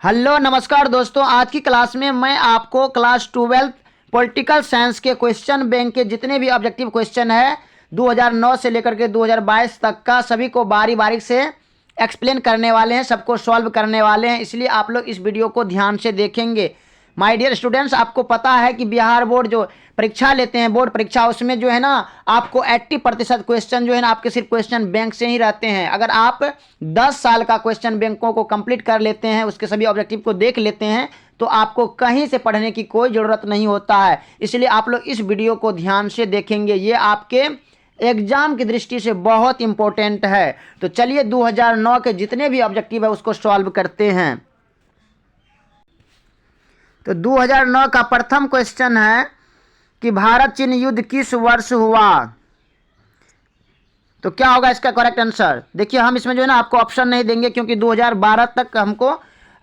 Hello नमस्कार दोस्तों, आज की क्लास में मैं आपको क्लास 12 पॉलिटिकल साइंस के क्वेश्चन बैंक के जितने भी ऑब्जेक्टिव क्वेश्चन है 2009 से लेकर के 2022 तक का सभी को बारी बारी से एक्सप्लेन करने वाले हैं, सबको सॉल्व करने वाले हैं। इसलिए आप लोग इस वीडियो को ध्यान से देखेंगे। माय डियर स्टूडेंट्स, आपको पता है कि बिहार बोर्ड जो परीक्षा लेते हैं, बोर्ड परीक्षा, उसमें जो है ना आपको 80% क्वेश्चन जो है ना आपके सिर्फ क्वेश्चन बैंक से ही रहते हैं। अगर आप 10 साल का क्वेश्चन बैंकों को कंप्लीट कर लेते हैं, उसके सभी ऑब्जेक्टिव को देख लेते हैं, तो आपको कहीं से पढ़ने की कोई ज़रूरत नहीं होता है। इसलिए आप लोग इस वीडियो को ध्यान से देखेंगे, ये आपके एग्जाम की दृष्टि से बहुत इंपॉर्टेंट है। तो चलिए 2009 के जितने भी ऑब्जेक्टिव है उसको सॉल्व करते हैं। तो 2009 का प्रथम क्वेश्चन है कि भारत चीन युद्ध किस वर्ष हुआ। तो क्या होगा इसका करेक्ट आंसर। देखिए, हम इसमें जो है ना आपको ऑप्शन नहीं देंगे क्योंकि 2012 तक हमको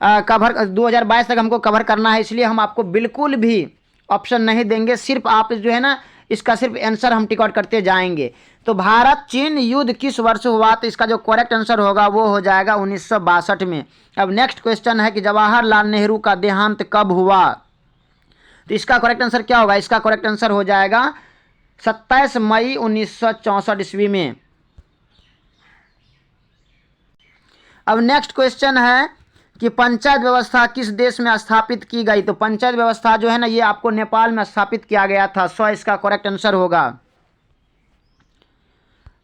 2022 तक हमको कवर करना है, इसलिए हम आपको बिल्कुल भी ऑप्शन नहीं देंगे। सिर्फ आप जो है ना इसका सिर्फ आंसर हम टिक आउट करते जाएंगे। तो भारत चीन युद्ध किस वर्ष हुआ, तो इसका जो करेक्ट आंसर होगा वो हो जाएगा 1962 में। अब नेक्स्ट क्वेश्चन है कि जवाहरलाल नेहरू का देहांत कब हुआ। तो इसका करेक्ट आंसर क्या होगा। इसका करेक्ट आंसर हो जाएगा 27 मई 1964 ईस्वी में। अब नेक्स्ट क्वेश्चन है कि पंचायत व्यवस्था किस देश में स्थापित की गई। तो पंचायत व्यवस्था जो है ना ये आपको नेपाल में स्थापित किया गया था। सो इसका करेक्ट आंसर होगा।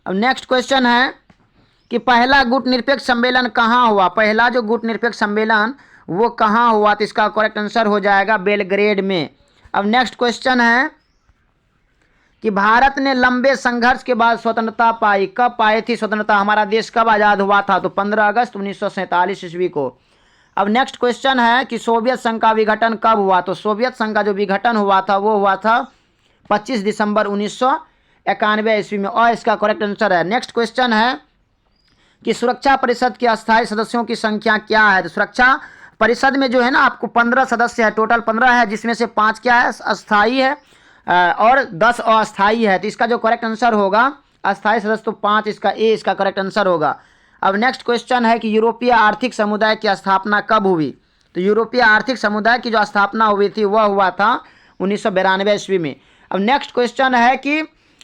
अब नेक्स्ट क्वेश्चन है कि पहला गुट निरपेक्ष सम्मेलन कहाँ हुआ। पहला जो गुट निरपेक्ष सम्मेलन वो कहाँ हुआ, तो इसका करेक्ट आंसर हो जाएगा बेलग्रेड में। अब नेक्स्ट क्वेश्चन है कि भारत ने लंबे संघर्ष के बाद स्वतंत्रता पाई। कब पाई थी स्वतंत्रता, हमारा देश कब आज़ाद हुआ था, तो 15 अगस्त 1947 ईस्वी को। अब नेक्स्ट क्वेश्चन है कि सोवियत संघ का विघटन कब हुआ। तो सोवियत संघ का जो विघटन हुआ था वो हुआ था 25 दिसंबर 1991 ईस्वी में, और इसका करेक्ट आंसर है। नेक्स्ट क्वेश्चन है कि सुरक्षा परिषद के अस्थायी सदस्यों की संख्या क्या है। तो सुरक्षा परिषद में जो है ना आपको 15 सदस्य है, टोटल 15 है, जिसमें से 5 क्या है अस्थायी है और 10 अस्थायी है। तो इसका जो करेक्ट आंसर होगा अस्थायी सदस्य तो 5, इसका ए इसका करेक्ट आंसर होगा। अब नेक्स्ट क्वेश्चन है कि यूरोपीय आर्थिक समुदाय की स्थापना कब हुई। तो यूरोपीय आर्थिक समुदाय की जो स्थापना हुई थी वह हुआ था 1992 ईस्वी में। अब नेक्स्ट क्वेश्चन है कि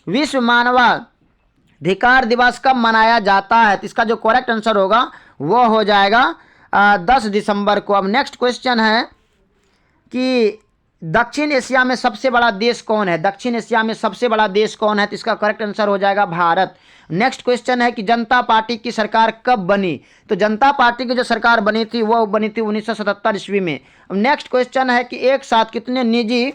विश्व मानवाधिकार दिवस कब मनाया जाता है। तो इसका जो करेक्ट आंसर होगा वो हो जाएगा 10 दिसंबर को। अब नेक्स्ट क्वेश्चन है कि दक्षिण एशिया में सबसे बड़ा देश कौन है। दक्षिण एशिया में सबसे बड़ा देश कौन है, तो इसका करेक्ट आंसर हो जाएगा भारत। नेक्स्ट क्वेश्चन है कि जनता पार्टी की सरकार कब बनी। तो जनता पार्टी की जो सरकार बनी थी वो बनी थी 1977 ईस्वी में। अब नेक्स्ट क्वेश्चन है कि एक साथ कितने निजी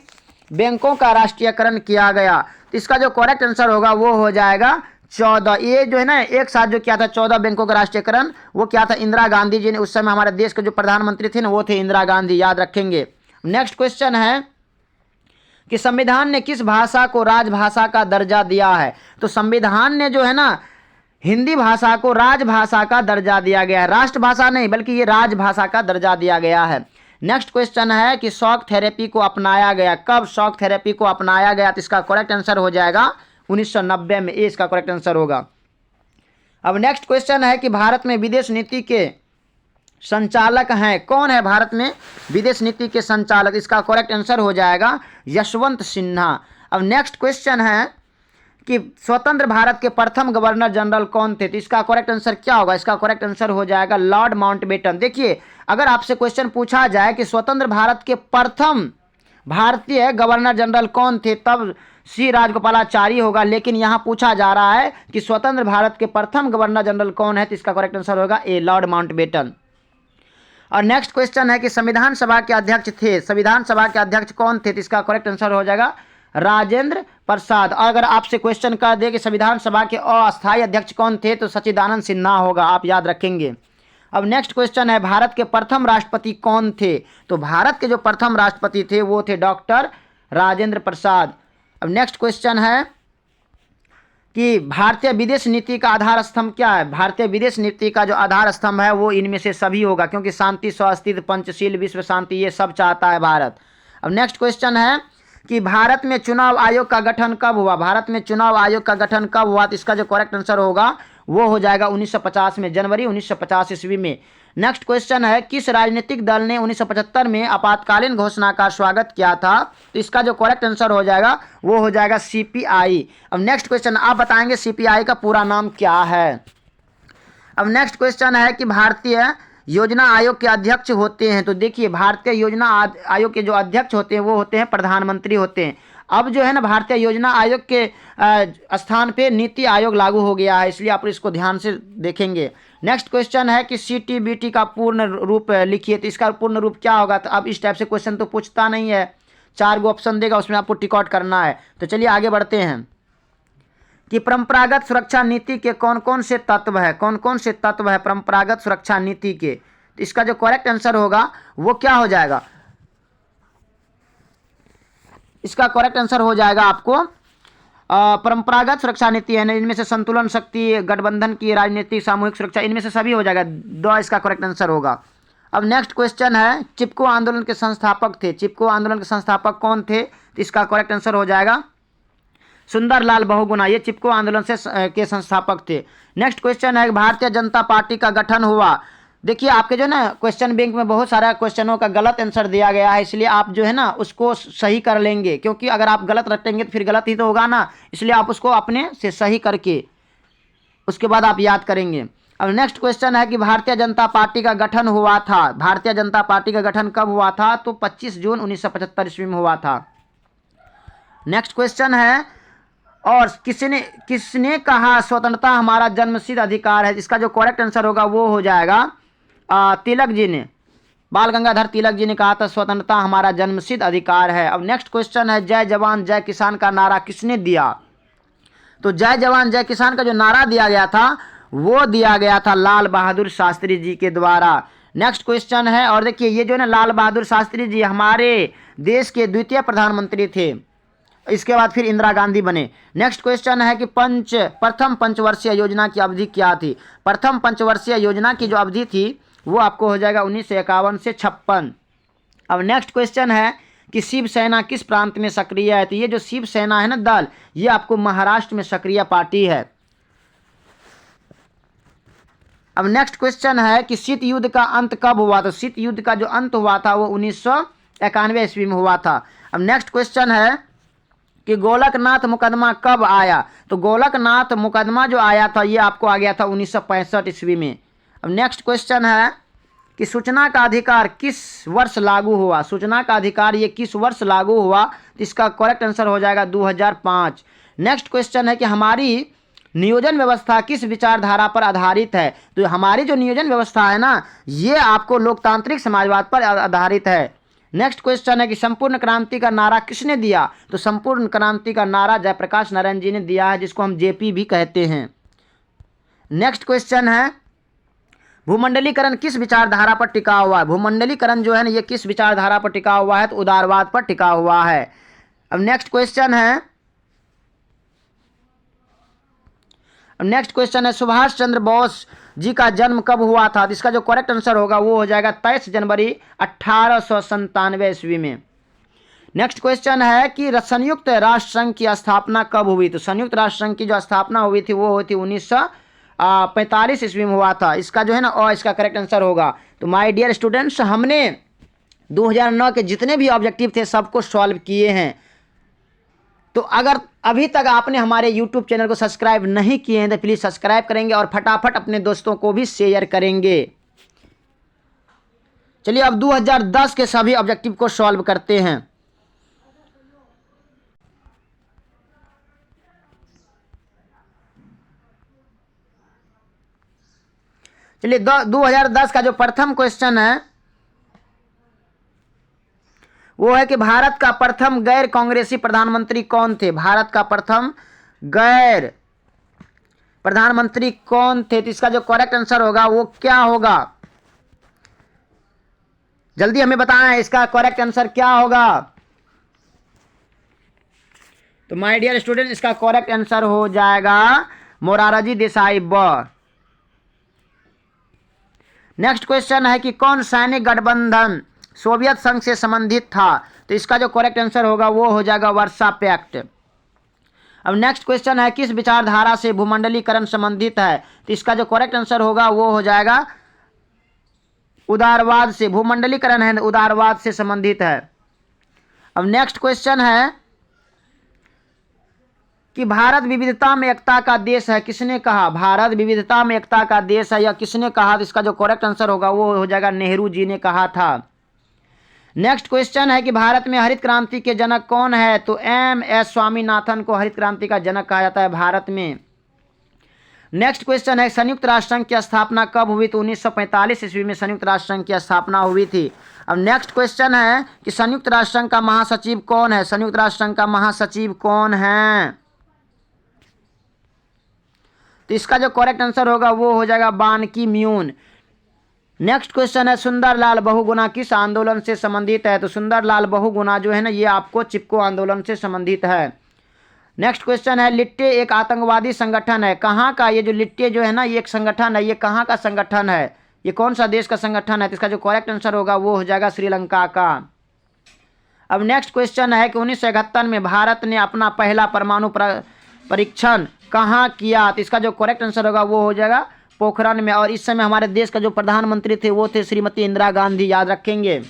बैंकों का राष्ट्रीयकरण किया गया। तो इसका जो करेक्ट आंसर होगा वो हो जाएगा 14। ये जो है ना एक साथ जो किया था 14 बैंकों का राष्ट्रीयकरण, वो क्या था इंदिरा गांधी जी ने। उस समय हमारे देश के जो प्रधानमंत्री थे ना वो थे इंदिरा गांधी, याद रखेंगे। नेक्स्ट क्वेश्चन है कि संविधान ने किस भाषा को राजभाषा का दर्जा दिया है। तो संविधान ने जो है ना हिंदी भाषा को राजभाषा का दर्जा दिया गया है, राष्ट्रभाषा नहीं बल्कि ये राजभाषा का दर्जा दिया गया है। नेक्स्ट क्वेश्चन है कि शॉक थेरेपी को अपनाया गया। कब शॉक थेरेपी को अपनाया गया, तो इसका करेक्ट आंसर हो जाएगा 1990 में, ये इसका करेक्ट आंसर होगा। अब नेक्स्ट क्वेश्चन है कि भारत में विदेश नीति के संचालक हैं कौन है। भारत में विदेश नीति के संचालक, इसका करेक्ट आंसर हो जाएगा यशवंत सिन्हा। अब नेक्स्ट क्वेश्चन है कि स्वतंत्र भारत के प्रथम गवर्नर जनरल कौन थे। तो इसका करेक्ट आंसर क्या होगा। इसका करेक्ट आंसर हो जाएगा लॉर्ड माउंटबेटन। देखिए, अगर आपसे क्वेश्चन पूछा जाए कि स्वतंत्र भारत के प्रथम भारतीय गवर्नर जनरल कौन थे, तब सी राजगोपालाचारी होगा, लेकिन यहाँ पूछा जा रहा है कि स्वतंत्र भारत के प्रथम गवर्नर जनरल कौन है, तो इसका करेक्ट आंसर होगा ए लॉर्ड माउंटबेटन। और नेक्स्ट क्वेश्चन है कि संविधान सभा के अध्यक्ष थे। संविधान सभा के अध्यक्ष कौन थे, तो इसका करेक्ट आंसर हो जाएगा राजेंद्र प्रसाद। और अगर आपसे क्वेश्चन कर दे कि संविधान सभा के अस्थायी अध्यक्ष कौन थे, तो सच्चिदानंद सिन्हा होगा, आप याद रखेंगे। अब नेक्स्ट क्वेश्चन है भारत के प्रथम राष्ट्रपति कौन थे। तो भारत के जो प्रथम राष्ट्रपति थे वो थे डॉक्टर राजेंद्र प्रसाद। अब नेक्स्ट क्वेश्चन है कि भारतीय विदेश नीति का आधार स्तंभ क्या है। भारतीय विदेश नीति का जो आधार स्तंभ है वो इनमें से सभी होगा, क्योंकि शांति, स्वास्थ्य, पंचशील, विश्व शांति ये सब चाहता है भारत। अब नेक्स्ट क्वेश्चन है कि भारत में चुनाव आयोग का गठन कब हुआ। भारत में चुनाव आयोग का गठन कब हुआ, तो इसका जो करेक्ट आंसर होगा वो हो जाएगा 1950 में, जनवरी 1950 ईस्वी में। नेक्स्ट क्वेश्चन है किस राजनीतिक दल ने 1975 में आपातकालीन घोषणा का स्वागत किया था? तो इसका जो करेक्ट आंसर हो जाएगा वो हो जाएगा सीपीआई। अब नेक्स्ट क्वेश्चन आप बताएंगे सीपीआई का पूरा नाम क्या है। अब नेक्स्ट क्वेश्चन है कि भारतीय योजना आयोग के अध्यक्ष होते हैं, तो देखिए भारतीय योजना आयोग के जो अध्यक्ष होते हैं वो होते हैं प्रधानमंत्री होते हैं। अब जो है ना भारतीय योजना आयोग के स्थान पे नीति आयोग लागू हो गया है, इसलिए आप इसको ध्यान से देखेंगे। नेक्स्ट क्वेश्चन है कि सीटीबीटी का पूर्ण रूप लिखिए, तो इसका पूर्ण रूप क्या होगा? तो अब इस टाइप से क्वेश्चन तो पूछता नहीं है, 4 गो ऑप्शन देगा उसमें आपको टिक आउट करना है। तो चलिए आगे बढ़ते हैं कि परंपरागत सुरक्षा नीति के कौन कौन से तत्व है, कौन कौन से तत्व है परंपरागत सुरक्षा नीति के? तो इसका जो करेक्ट आंसर होगा वो क्या हो जाएगा? इसका करेक्ट आंसर हो जाएगा आपको परंपरागत सुरक्षा नीति है ना, इनमें से संतुलन शक्ति, गठबंधन की राजनीति, सामूहिक सुरक्षा, इनमें से सभी हो जाएगा। दो इसका करेक्ट आंसर होगा। अब नेक्स्ट क्वेश्चन है चिपको आंदोलन के संस्थापक थे, चिपको आंदोलन के संस्थापक कौन थे? तो इसका करेक्ट आंसर हो जाएगा सुंदरलाल बहुगुणा, ये चिपको आंदोलन से के संस्थापक थे। नेक्स्ट क्वेश्चन है भारतीय जनता पार्टी का गठन हुआ। देखिए आपके जो है ना क्वेश्चन बैंक में बहुत सारा क्वेश्चनों का गलत आंसर दिया गया है, इसलिए आप जो है ना उसको सही कर लेंगे, क्योंकि अगर आप गलत रटेंगे तो फिर गलत ही तो होगा ना, इसलिए आप उसको अपने से सही करके उसके बाद आप याद करेंगे। अब नेक्स्ट क्वेश्चन है कि भारतीय जनता पार्टी का गठन हुआ था, भारतीय जनता पार्टी का गठन कब हुआ था? तो 25 जून 1975 ईस्वी में हुआ था। नेक्स्ट क्वेश्चन है और किसने कहा स्वतंत्रता हमारा जन्मसिद्ध अधिकार है? इसका जो करेक्ट आंसर होगा वो हो जाएगा तिलक जी ने, बाल गंगाधर तिलक जी ने कहा था स्वतंत्रता हमारा जन्मसिद्ध अधिकार है। अब नेक्स्ट क्वेश्चन है जय जवान जय किसान का नारा किसने दिया? तो जय जवान जय किसान का जो नारा दिया गया था वो दिया गया था लाल बहादुर शास्त्री जी के द्वारा। नेक्स्ट क्वेश्चन है और देखिए ये जो है ना लाल बहादुर शास्त्री जी हमारे देश के द्वितीय प्रधानमंत्री थे, इसके बाद फिर इंदिरा गांधी बने। नेक्स्ट क्वेश्चन है कि प्रथम पंचवर्षीय योजना की अवधि क्या थी? प्रथम पंचवर्षीय योजना की जो अवधि थी वो आपको हो जाएगा 1951 से 56। अब नेक्स्ट क्वेश्चन है कि शिवसेना किस प्रांत में सक्रिय है? तो ये जो शिवसेना है ना दल, ये आपको महाराष्ट्र में सक्रिय पार्टी है। अब नेक्स्ट क्वेश्चन है कि शीत युद्ध का अंत कब हुआ? तो शीत युद्ध का जो अंत हुआ था वो 1991 ईस्वी में हुआ था। अब नेक्स्ट क्वेश्चन है कि गोलकनाथ मुकदमा कब आया? तो गोलकनाथ मुकदमा जो आया था ये आपको आ गया था 1965 ईस्वी में। अब नेक्स्ट क्वेश्चन है कि सूचना का अधिकार किस वर्ष लागू हुआ? सूचना का अधिकार ये किस वर्ष लागू हुआ? तो इसका करेक्ट आंसर हो जाएगा 2005। नेक्स्ट क्वेश्चन है कि हमारी नियोजन व्यवस्था किस विचारधारा पर आधारित है? तो हमारी जो नियोजन व्यवस्था है ना ये आपको लोकतांत्रिक समाजवाद पर आधारित है। नेक्स्ट क्वेश्चन है कि संपूर्ण क्रांति का नारा किसने दिया? तो संपूर्ण क्रांति का नारा जयप्रकाश नारायण जी ने दिया है, जिसको हम जेपी भी कहते हैं। नेक्स्ट क्वेश्चन है भूमंडलीकरण किस विचारधारा पर टिका हुआ है? भूमंडलीकरण जो है ना ये किस विचारधारा पर टिका हुआ है? तो उदारवाद पर टिका हुआ है। अब नेक्स्ट क्वेश्चन है सुभाष चंद्र बोस जी का जन्म कब हुआ था? तो इसका जो करेक्ट आंसर होगा वो हो जाएगा 23 जनवरी 1897 ईस्वी में। नेक्स्ट क्वेश्चन है कि संयुक्त राष्ट्र संघ की स्थापना कब हुई? तो संयुक्त राष्ट्र संघ की जो स्थापना हुई थी वो हुई थी 1945 ईस्वी में हुआ था। इसका जो है ना और इसका करेक्ट आंसर होगा। तो माय डियर स्टूडेंट्स हमने 2009 के जितने भी ऑब्जेक्टिव थे सबको सॉल्व किए हैं। तो अगर अभी तक आपने हमारे YouTube चैनल को सब्सक्राइब नहीं किए हैं तो प्लीज़ सब्सक्राइब करेंगे और फटाफट अपने दोस्तों को भी शेयर करेंगे। चलिए अब 2010 के सभी ऑब्जेक्टिव को सॉल्व करते हैं। चलिए 2010 का जो प्रथम क्वेश्चन है वो है कि भारत का प्रथम गैर कांग्रेसी प्रधानमंत्री कौन थे? भारत का प्रथम गैर प्रधानमंत्री कौन थे? तो इसका जो करेक्ट आंसर होगा वो क्या होगा? जल्दी हमें बताएं इसका करेक्ट आंसर क्या होगा। तो माय डियर स्टूडेंट इसका करेक्ट आंसर हो जाएगा मोरारजी देसाई ब। नेक्स्ट क्वेश्चन है कि कौन सैनिक गठबंधन सोवियत संघ से संबंधित था? तो इसका जो करेक्ट आंसर होगा वो हो जाएगा वर्सा पैक्ट। अब नेक्स्ट क्वेश्चन है किस विचारधारा से भूमंडलीकरण संबंधित है? तो इसका जो करेक्ट आंसर होगा वो हो जाएगा उदारवाद से, भूमंडलीकरण है उदारवाद से संबंधित है। अब नेक्स्ट क्वेश्चन है कि भारत विविधता में एकता का देश है, किसने कहा? भारत विविधता में एकता का देश है, या किसने कहा? तो इसका जो करेक्ट आंसर होगा वो हो जाएगा नेहरू जी ने कहा था। नेक्स्ट क्वेश्चन है कि भारत में हरित क्रांति के जनक कौन है? तो एम.एस. स्वामीनाथन को हरित क्रांति का जनक कहा जाता है भारत में। नेक्स्ट क्वेश्चन है संयुक्त राष्ट्र संघ की स्थापना कब हुई? तो 1945 ईस्वी में संयुक्त राष्ट्र संघ की स्थापना हुई थी। अब नेक्स्ट क्वेश्चन है कि संयुक्त राष्ट्र संघ का महासचिव कौन है? संयुक्त राष्ट्र संघ का महासचिव कौन है? तो इसका जो करेक्ट आंसर होगा वो हो जाएगा बान की म्यून। नेक्स्ट क्वेश्चन है सुंदरलाल बहुगुणा किस आंदोलन से संबंधित है? तो सुंदरलाल बहुगुणा जो है ना ये आपको चिपको आंदोलन से संबंधित है। नेक्स्ट क्वेश्चन है लिट्टे एक आतंकवादी संगठन है, कहाँ का? ये जो लिट्टे जो है ना ये एक संगठन है, ये कहाँ का संगठन है? ये कौन सा देश का संगठन है? तो इसका जो करेक्ट आंसर होगा वो हो जाएगा श्रीलंका का। अब नेक्स्ट क्वेश्चन है कि 1971 में भारत ने अपना पहला परमाणु परीक्षण कहाँ किया? तो इसका जो करेक्ट आंसर होगा वो हो जाएगा पोखरण में। और इस समय हमारे देश का जो प्रधानमंत्री थे वो थे श्रीमती इंदिरा गांधी, याद रखेंगे।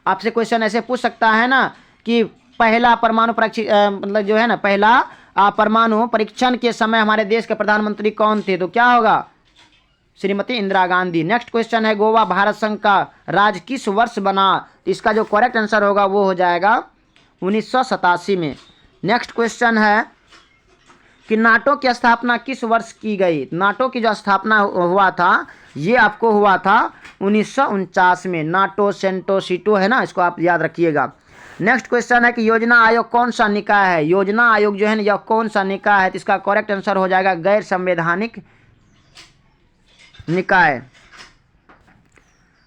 आपसे क्वेश्चन ऐसे पूछ सकता है ना कि पहला परमाणु मतलब जो है ना पहला परमाणु परीक्षण के समय हमारे देश के प्रधानमंत्री कौन थे? तो क्या होगा? श्रीमती इंदिरा गांधी। नेक्स्ट क्वेश्चन है गोवा भारत संघ का राज्य किस वर्ष बना? इसका जो करेक्ट आंसर होगा वो हो जाएगा 1987 में। नेक्स्ट क्वेश्चन है कि नाटो की स्थापना किस वर्ष की गई? नाटो की जो स्थापना हुआ था ये आपको हुआ था 1949 में। नाटो सेंटो सीटो है ना, इसको आप याद रखिएगा। नेक्स्ट क्वेश्चन है कि योजना आयोग कौन सा निकाय है? योजना आयोग जो है ना यह कौन सा निकाय है? तो इसका करेक्ट आंसर हो जाएगा गैर संवैधानिक निकाय।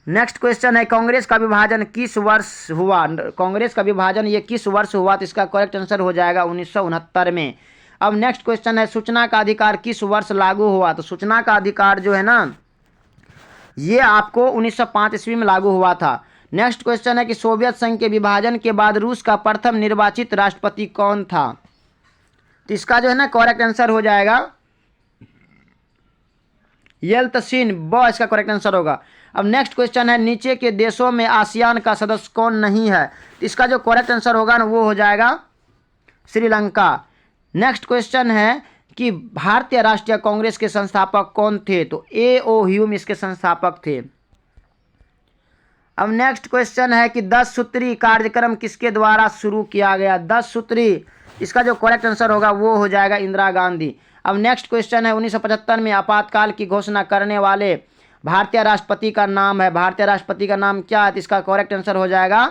नेक्स्ट क्वेश्चन है कांग्रेस का विभाजन किस वर्ष हुआ? कांग्रेस का विभाजन ये किस वर्ष हुआ? तो इसका करेक्ट आंसर हो जाएगा 1969 में। अब नेक्स्ट क्वेश्चन है सूचना का अधिकार किस वर्ष लागू हुआ? तो सूचना का अधिकार जो है ना ये आपको 1905 ईस्वी में लागू हुआ था। नेक्स्ट क्वेश्चन है कि सोवियत संघ के विभाजन के बाद रूस का प्रथम निर्वाचित राष्ट्रपति कौन था? तो इसका जो है ना करेक्ट आंसर हो जाएगा येल्तसिन, इसका करेक्ट आंसर होगा। अब नेक्स्ट क्वेश्चन है नीचे के देशों में आसियान का सदस्य कौन नहीं है? तो इसका जो करेक्ट आंसर होगा ना वो हो जाएगा श्रीलंका। नेक्स्ट क्वेश्चन है कि भारतीय राष्ट्रीय कांग्रेस के संस्थापक कौन थे? तो A.O. ह्यूम इसके संस्थापक थे। अब नेक्स्ट क्वेश्चन है कि 10 सूत्री कार्यक्रम किसके द्वारा शुरू किया गया? 10 सूत्री, इसका जो करेक्ट आंसर होगा वो हो जाएगा इंदिरा गांधी। अब नेक्स्ट क्वेश्चन है 1975 में आपातकाल की घोषणा करने वाले भारतीय राष्ट्रपति का नाम है। भारतीय राष्ट्रपति का नाम क्या है? तो इसका करेक्ट आंसर हो जाएगा,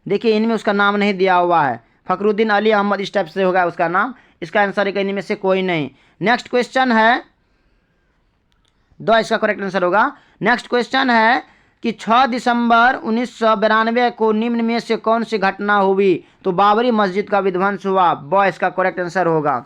देखिए इनमें उसका नाम नहीं दिया हुआ है, फखरुद्दीन अली अहमद इस टाइप से होगा उसका नाम। इसका आंसर है इनमें से कोई नहीं। नेक्स्ट क्वेश्चन है इसका करेक्ट आंसर होगा। नेक्स्ट क्वेश्चन है कि 6 दिसंबर 1992 को निम्न में से कौन सी घटना हुई? तो बाबरी मस्जिद का विध्वंस हुआ। इसका करेक्ट आंसर होगा।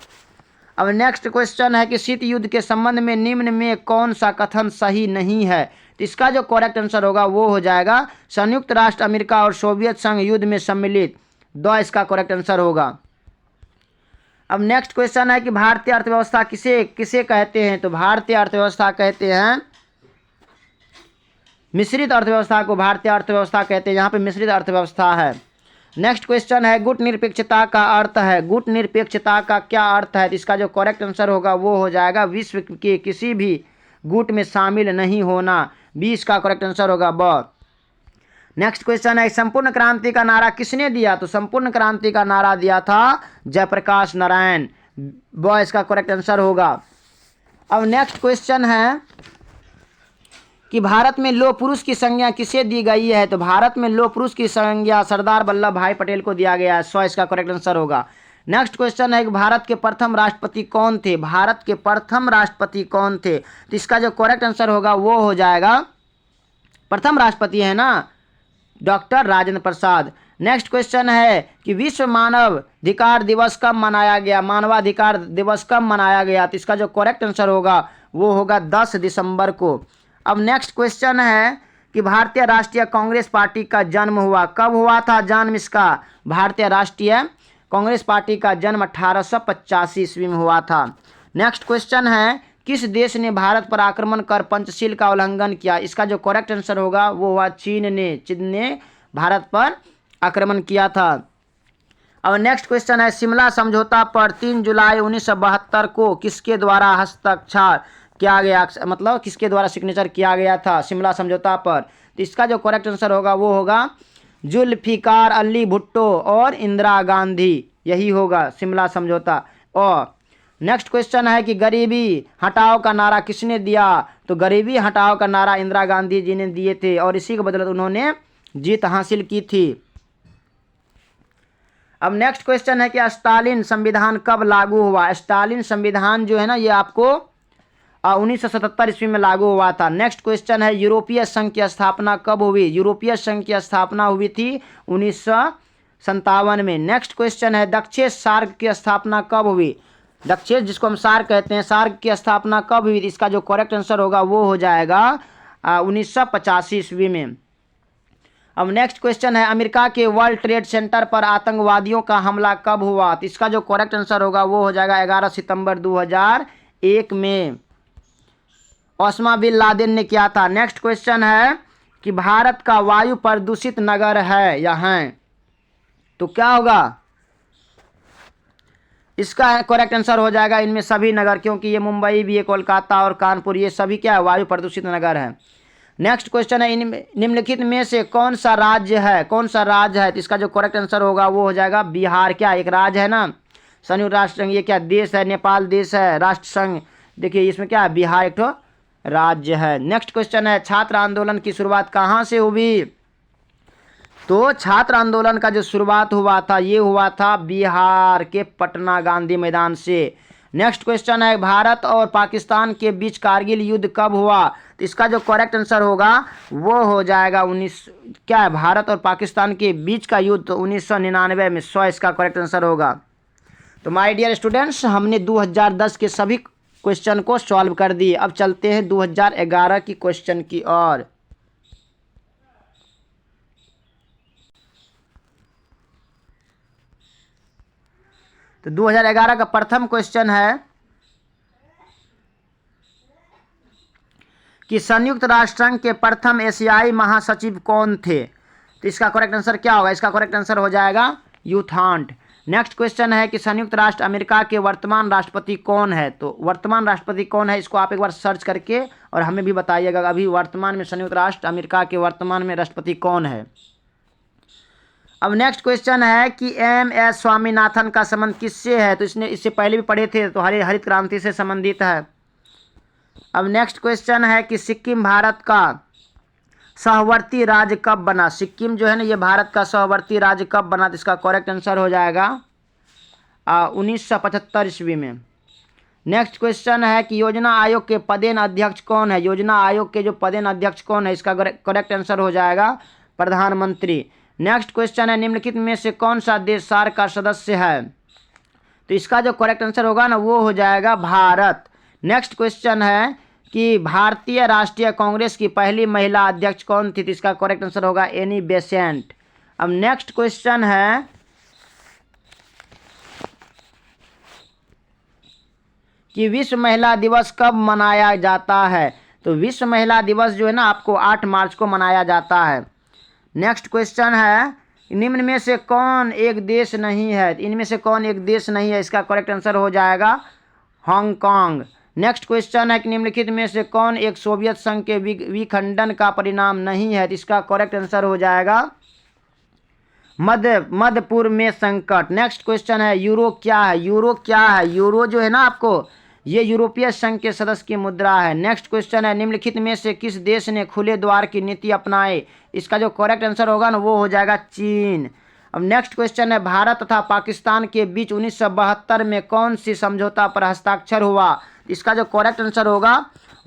अब नेक्स्ट क्वेश्चन है कि शीत युद्ध के संबंध में निम्न में कौन सा कथन सही नहीं है? तो इसका जो करेक्ट आंसर होगा वो हो जाएगा संयुक्त राष्ट्र अमेरिका और सोवियत संघ युद्ध में सम्मिलित। इसका करेक्ट आंसर होगा। अब नेक्स्ट क्वेश्चन है कि भारतीय अर्थव्यवस्था किसे किसे कहते हैं? तो भारतीय अर्थव्यवस्था कहते हैं मिश्रित अर्थव्यवस्था को भारतीय अर्थव्यवस्था कहते हैं। यहाँ पे मिश्रित अर्थव्यवस्था है। नेक्स्ट क्वेश्चन है गुट निरपेक्षता का अर्थ है। गुट निरपेक्षता का क्या अर्थ है? तो इसका जो करेक्ट आंसर होगा वो हो जाएगा विश्व के किसी भी गुट में शामिल नहीं होना। 20 का करेक्ट आंसर होगा नेक्स्ट क्वेश्चन है संपूर्ण क्रांति का नारा किसने दिया? तो संपूर्ण क्रांति का नारा दिया था जयप्रकाश नारायण। इसका करेक्ट आंसर होगा। अब नेक्स्ट क्वेश्चन है कि भारत में लौह पुरुष की संज्ञा किसे दी गई है? तो भारत में लौह पुरुष की संज्ञा सरदार वल्लभ भाई पटेल को दिया गया है। इसका करेक्ट आंसर होगा। नेक्स्ट क्वेश्चन है कि भारत के प्रथम राष्ट्रपति कौन थे? भारत के प्रथम राष्ट्रपति कौन थे? तो इसका जो करेक्ट आंसर होगा वो हो जाएगा, प्रथम राष्ट्रपति है ना doctor Rajendra Prasad. Next question है कि विश्व मानवाधिकार दिवस कब मनाया गया? मानवाधिकार दिवस कब मनाया गया? तो इसका जो करेक्ट आंसर होगा वो होगा 10 दिसंबर को। अब नेक्स्ट क्वेश्चन है कि भारतीय राष्ट्रीय कांग्रेस पार्टी का जन्म हुआ कब हुआ था? जन्म इसका भारतीय राष्ट्रीय कांग्रेस पार्टी का जन्म 1885 ईस्वी में हुआ था। नेक्स्ट क्वेश्चन है किस देश ने भारत पर आक्रमण कर पंचशील का उल्लंघन किया? इसका जो करेक्ट आंसर होगा वो हुआ चीन ने भारत पर आक्रमण किया था। अब नेक्स्ट क्वेश्चन है, शिमला समझौता पर 3 जुलाई 1972 को किसके द्वारा हस्ताक्षर किया गया, मतलब किसके द्वारा सिग्नेचर किया गया था शिमला समझौता पर? तो इसका जो करेक्ट आंसर होगा वो होगा जुल्फिकार अली भुट्टो और इंदिरा गांधी, यही होगा शिमला समझौता। और नेक्स्ट क्वेश्चन है कि गरीबी हटाओ का नारा किसने दिया? तो गरीबी हटाओ का नारा इंदिरा गांधी जी ने दिए थे और इसी के बदौलत उन्होंने जीत हासिल की थी। अब नेक्स्ट क्वेश्चन है कि स्टालिन संविधान कब लागू हुआ? स्टालिन संविधान जो है ना ये आपको 1977 ईस्वी में लागू हुआ था। नेक्स्ट क्वेश्चन है, यूरोपीय संघ की स्थापना कब हुई? यूरोपीय संघ की स्थापना हुई थी 1957 में। नेक्स्ट क्वेश्चन है, दक्षिण सार्क की स्थापना कब हुई? दक्षिण जिसको हम सार्क कहते हैं, सार्क की स्थापना कब हुई? इसका जो करेक्ट आंसर होगा वो हो जाएगा 1985 ईस्वी में। अब नेक्स्ट क्वेश्चन है, अमेरिका के वर्ल्ड ट्रेड सेंटर पर आतंकवादियों का हमला कब हुआ? तो इसका जो करेक्ट आंसर होगा वो हो जाएगा 11 सितंबर 2001 में ओसामा बिन लादेन ने किया था। नेक्स्ट क्वेश्चन है कि भारत का वायु प्रदूषित नगर है या है, तो क्या होगा? इसका करेक्ट आंसर हो जाएगा इनमें सभी नगर, क्योंकि ये मुंबई भी है, कोलकाता और कानपुर, ये सभी क्या है? वायु प्रदूषित नगर है। नेक्स्ट क्वेश्चन है, निम्नलिखित में से कौन सा राज्य है? कौन सा राज्य है? तो इसका जो करेक्ट आंसर होगा वो हो जाएगा बिहार। क्या एक राज्य है ना? संयुक्त राष्ट्र संघ ये क्या देश है? नेपाल देश है। राष्ट्र संघ देखिए इसमें क्या है? बिहार एक राज्य है। नेक्स्ट क्वेश्चन है, छात्र आंदोलन की शुरुआत कहाँ से हुई? तो छात्र आंदोलन का जो शुरुआत हुआ था ये हुआ था बिहार के पटना गांधी मैदान से। नेक्स्ट क्वेश्चन है, भारत और पाकिस्तान के बीच कारगिल युद्ध कब हुआ? तो इसका जो करेक्ट आंसर होगा वो हो जाएगा क्या है? भारत और पाकिस्तान के बीच का युद्ध 1999 में 100 इसका करेक्ट आंसर होगा। तो माय डियर स्टूडेंट्स, हमने 2010 के सभी क्वेश्चन को सॉल्व कर दिए। अब चलते हैं 2011 की क्वेश्चन की ओर। तो 2011 का प्रथम क्वेश्चन है कि संयुक्त राष्ट्र संघ के प्रथम एशियाई महासचिव कौन थे? तो इसका करेक्ट आंसर क्या होगा? इसका करेक्ट आंसर हो जाएगा यूथांट। नेक्स्ट क्वेश्चन है कि संयुक्त राष्ट्र अमेरिका के वर्तमान राष्ट्रपति कौन है? तो वर्तमान राष्ट्रपति कौन है इसको आप एक बार सर्च करके और हमें भी बताइएगा अभी वर्तमान में संयुक्त राष्ट्र अमेरिका के वर्तमान में राष्ट्रपति कौन है। अब नेक्स्ट क्वेश्चन है कि एम.एस. स्वामीनाथन का संबंध किससे है? तो इससे पहले भी पढ़े थे, तो हरित क्रांति से संबंधित है। अब नेक्स्ट क्वेश्चन है कि सिक्किम भारत का सहवर्ती राज्य कब बना? सिक्किम जो है ना ये भारत का सहवर्ती राज्य कब बना? तो इसका करेक्ट आंसर हो जाएगा 1975 ईस्वी में। नेक्स्ट क्वेश्चन है कि योजना आयोग के पदेन अध्यक्ष कौन है? योजना आयोग के जो पदेन अध्यक्ष कौन है? इसका करेक्ट आंसर हो जाएगा प्रधानमंत्री। नेक्स्ट क्वेश्चन है, निम्नलिखित में से कौन सा देश सार्क का सदस्य है? तो इसका जो करेक्ट आंसर होगा ना वो हो जाएगा भारत। नेक्स्ट क्वेश्चन है कि भारतीय राष्ट्रीय कांग्रेस की पहली महिला अध्यक्ष कौन थी? तो इसका करेक्ट आंसर होगा एनी बेसेंट। अब नेक्स्ट क्वेश्चन है कि विश्व महिला दिवस कब मनाया जाता है? तो विश्व महिला दिवस जो है ना आपको 8 मार्च को मनाया जाता है। नेक्स्ट क्वेश्चन है, निम्न में से कौन एक देश नहीं है? इनमें से कौन एक देश नहीं है? इसका करेक्ट आंसर हो जाएगा हांगकांग। नेक्स्ट क्वेश्चन है कि निम्नलिखित में से कौन एक सोवियत संघ के विखंडन का परिणाम नहीं है? इसका करेक्ट आंसर हो जाएगा मध्य पूर्व में संकट। नेक्स्ट क्वेश्चन है, यूरो क्या है? यूरो क्या है? यूरो जो है ना आपको ये यूरोपीय संघ के सदस्य की मुद्रा है। नेक्स्ट क्वेश्चन है, निम्नलिखित में से किस देश ने खुले द्वार की नीति अपनाई? इसका जो करेक्ट आंसर होगा ना वो हो जाएगा चीन। अब नेक्स्ट क्वेश्चन है, भारत तथा पाकिस्तान के बीच 1972 में कौन सी समझौता पर हस्ताक्षर हुआ? इसका जो करेक्ट आंसर होगा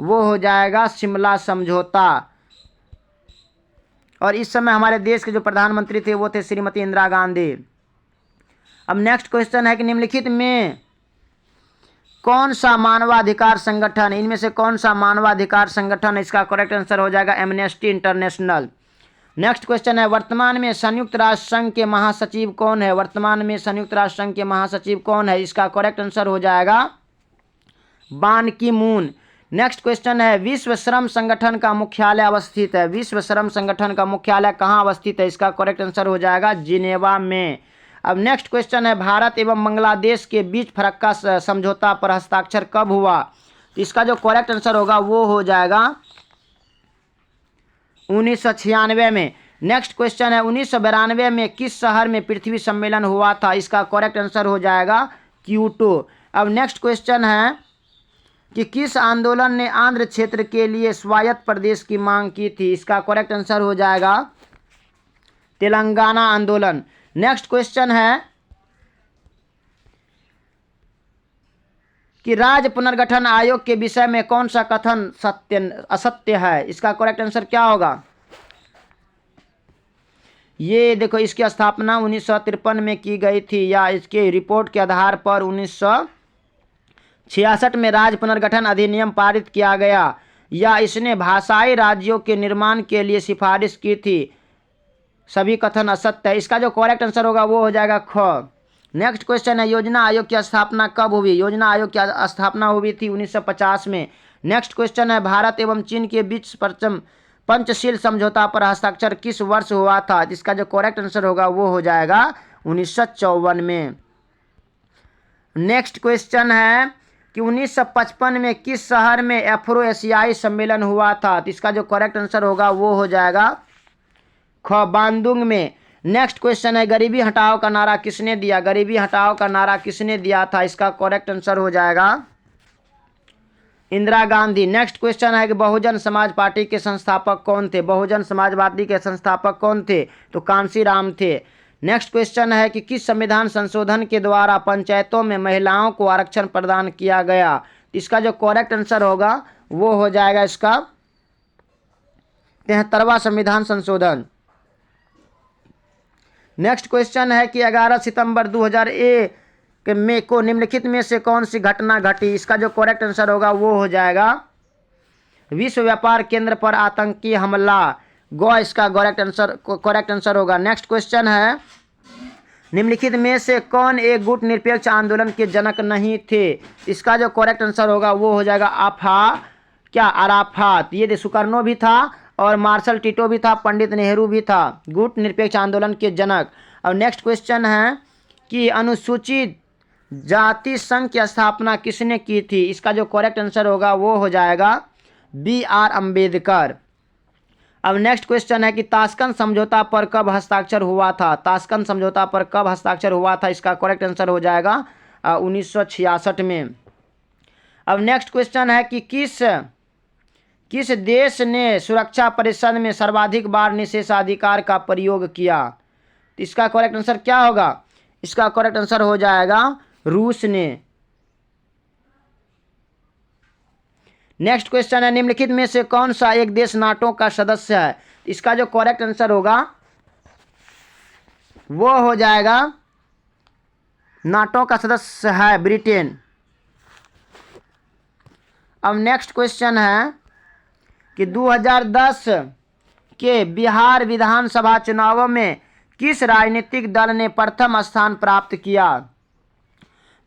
वो हो जाएगा शिमला समझौता। और इस समय हमारे देश के जो प्रधानमंत्री थे वो थे श्रीमती इंदिरा गांधी। अब नेक्स्ट क्वेश्चन है कि निम्नलिखित में कौन सा मानवाधिकार संगठन, इनमें से कौन सा मानवाधिकार संगठन है? इसका करेक्ट आंसर हो जाएगा एमनेस्टी इंटरनेशनल। नेक्स्ट क्वेश्चन है, वर्तमान में संयुक्त राष्ट्र संघ के महासचिव कौन है? वर्तमान में संयुक्त राष्ट्र संघ के महासचिव कौन है? इसका करेक्ट आंसर हो जाएगा बान की मून। नेक्स्ट क्वेश्चन है विश्व श्रम संगठन का मुख्यालय अवस्थित है। विश्व श्रम संगठन का मुख्यालय कहाँ अवस्थित है? इसका करेक्ट आंसर हो जाएगा जिनेवा में। अब नेक्स्ट क्वेश्चन है भारत एवं बांग्लादेश के बीच फरक्का समझौता पर हस्ताक्षर कब हुआ? तो इसका जो करेक्ट आंसर होगा वो हो जाएगा 1996 में। नेक्स्ट क्वेश्चन है 1992 में किस शहर में पृथ्वी सम्मेलन हुआ था? इसका करेक्ट आंसर हो जाएगा क्योटो। अब नेक्स्ट क्वेश्चन है कि किस आंदोलन ने आंध्र क्षेत्र के लिए स्वायत्त प्रदेश की मांग की थी? इसका करेक्ट आंसर हो जाएगा तेलंगाना आंदोलन। नेक्स्ट क्वेश्चन है कि राज्य पुनर्गठन आयोग के विषय में कौन सा कथन असत्य है? इसका करेक्ट आंसर क्या होगा? ये देखो, इसकी स्थापना 1953 में की गई थी या इसके रिपोर्ट के आधार पर 1966 में राज्य पुनर्गठन अधिनियम पारित किया गया या इसने भाषाई राज्यों के निर्माण के लिए सिफारिश की थी? सभी कथन असत्य है। इसका जो करेक्ट आंसर होगा वो हो जाएगा ख। नेक्स्ट क्वेश्चन है योजना आयोग की स्थापना कब हुई? योजना आयोग की स्थापना हुई थी 1950 में। नेक्स्ट क्वेश्चन है भारत एवं चीन के बीच पंचशील समझौता पर हस्ताक्षर किस वर्ष हुआ था? इसका जो करेक्ट आंसर होगा वो हो जाएगा 1954 में। नेक्स्ट क्वेश्चन है कि 1955 में किस शहर में अफ्रो एशियाई सम्मेलन हुआ था? इसका जो करेक्ट आंसर होगा वो हो जाएगा ख, बांदुंग में। नेक्स्ट क्वेश्चन है गरीबी हटाओ का नारा किसने दिया? गरीबी हटाओ का नारा किसने दिया था? इसका करेक्ट आंसर हो जाएगा इंदिरा गांधी। नेक्स्ट क्वेश्चन है कि बहुजन समाज पार्टी के संस्थापक कौन थे? बहुजन समाजवादी के संस्थापक कौन थे? तो कांसी राम थे। नेक्स्ट क्वेश्चन है कि किस संविधान संशोधन के द्वारा पंचायतों में महिलाओं को आरक्षण प्रदान किया गया? इसका जो करेक्ट आंसर होगा वो हो जाएगा इसका 73वां संविधान संशोधन। नेक्स्ट क्वेश्चन है कि 11 सितंबर 2001 में को निम्नलिखित में से कौन सी घटना घटी? इसका जो करेक्ट आंसर होगा वो हो जाएगा विश्व व्यापार केंद्र पर आतंकी हमला। गो इसका करेक्ट आंसर होगा। नेक्स्ट क्वेश्चन है निम्नलिखित में से कौन एक गुट निरपेक्ष आंदोलन के जनक नहीं थे? इसका जो करेक्ट आंसर होगा वो हो जाएगा अराफात। ये सुकर्नो भी था और मार्शल टिटो भी था, पंडित नेहरू भी था गुट निरपेक्ष आंदोलन के जनक। और नेक्स्ट क्वेश्चन है कि अनुसूचित जाति संघ की स्थापना किसने की थी? इसका जो करेक्ट आंसर होगा वो हो जाएगा BR अम्बेडकर। अब नेक्स्ट क्वेश्चन है कि ताशकंद समझौता पर कब हस्ताक्षर हुआ था? ताशकंद समझौता पर कब हस्ताक्षर हुआ था? इसका करेक्ट आंसर हो जाएगा 1966 में। अब नेक्स्ट क्वेश्चन है कि किस देश ने सुरक्षा परिषद में सर्वाधिक बार निषेधाधिकार का प्रयोग किया? इसका करेक्ट आंसर क्या होगा? इसका करेक्ट आंसर हो जाएगा रूस ने। नेक्स्ट क्वेश्चन है निम्नलिखित में से कौन सा एक देश नाटो का सदस्य है? इसका जो करेक्ट आंसर होगा वो हो जाएगा नाटो का सदस्य है ब्रिटेन। अब नेक्स्ट क्वेश्चन है कि 2010 के बिहार विधानसभा चुनावों में किस राजनीतिक दल ने प्रथम स्थान प्राप्त किया?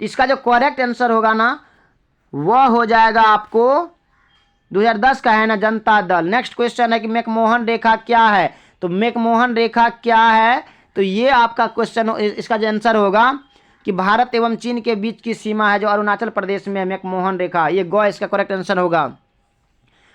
इसका जो करेक्ट आंसर होगा ना वह हो जाएगा आपको 2010 का है ना जनता दल। नेक्स्ट क्वेश्चन है कि मैकमोहन रेखा क्या है? तो मैकमोहन रेखा क्या है? तो ये आपका क्वेश्चन, इसका जो आंसर होगा कि भारत एवं चीन के बीच की सीमा है जो अरुणाचल प्रदेश में है मैकमोहन रेखा। ये गो इसका करेक्ट आंसर होगा।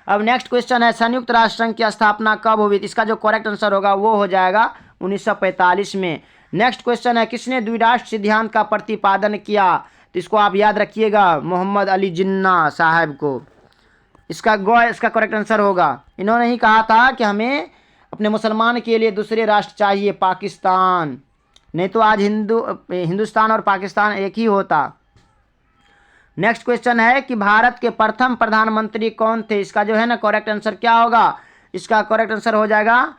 अब नेक्स्ट क्वेश्चन है संयुक्त राष्ट्र संघ की स्थापना कब हुई? इसका जो करेक्ट आंसर होगा वो हो जाएगा 1945 में। नेक्स्ट क्वेश्चन है किसने द्विराष्ट्र सिद्धांत का प्रतिपादन किया? तो इसको आप याद रखिएगा, मोहम्मद अली जिन्ना साहब को। इसका करेक्ट आंसर होगा। इन्होंने ही कहा था कि हमें अपने मुसलमान के लिए दूसरे राष्ट्र चाहिए पाकिस्तान, नहीं तो आज हिंदुस्तान और पाकिस्तान एक ही होता। नेक्स्ट क्वेश्चन है कि भारत के प्रथम प्रधानमंत्री कौन थे? इसका जो है ना करेक्ट आंसर क्या होगा? इसका करेक्ट आंसर हो जाएगा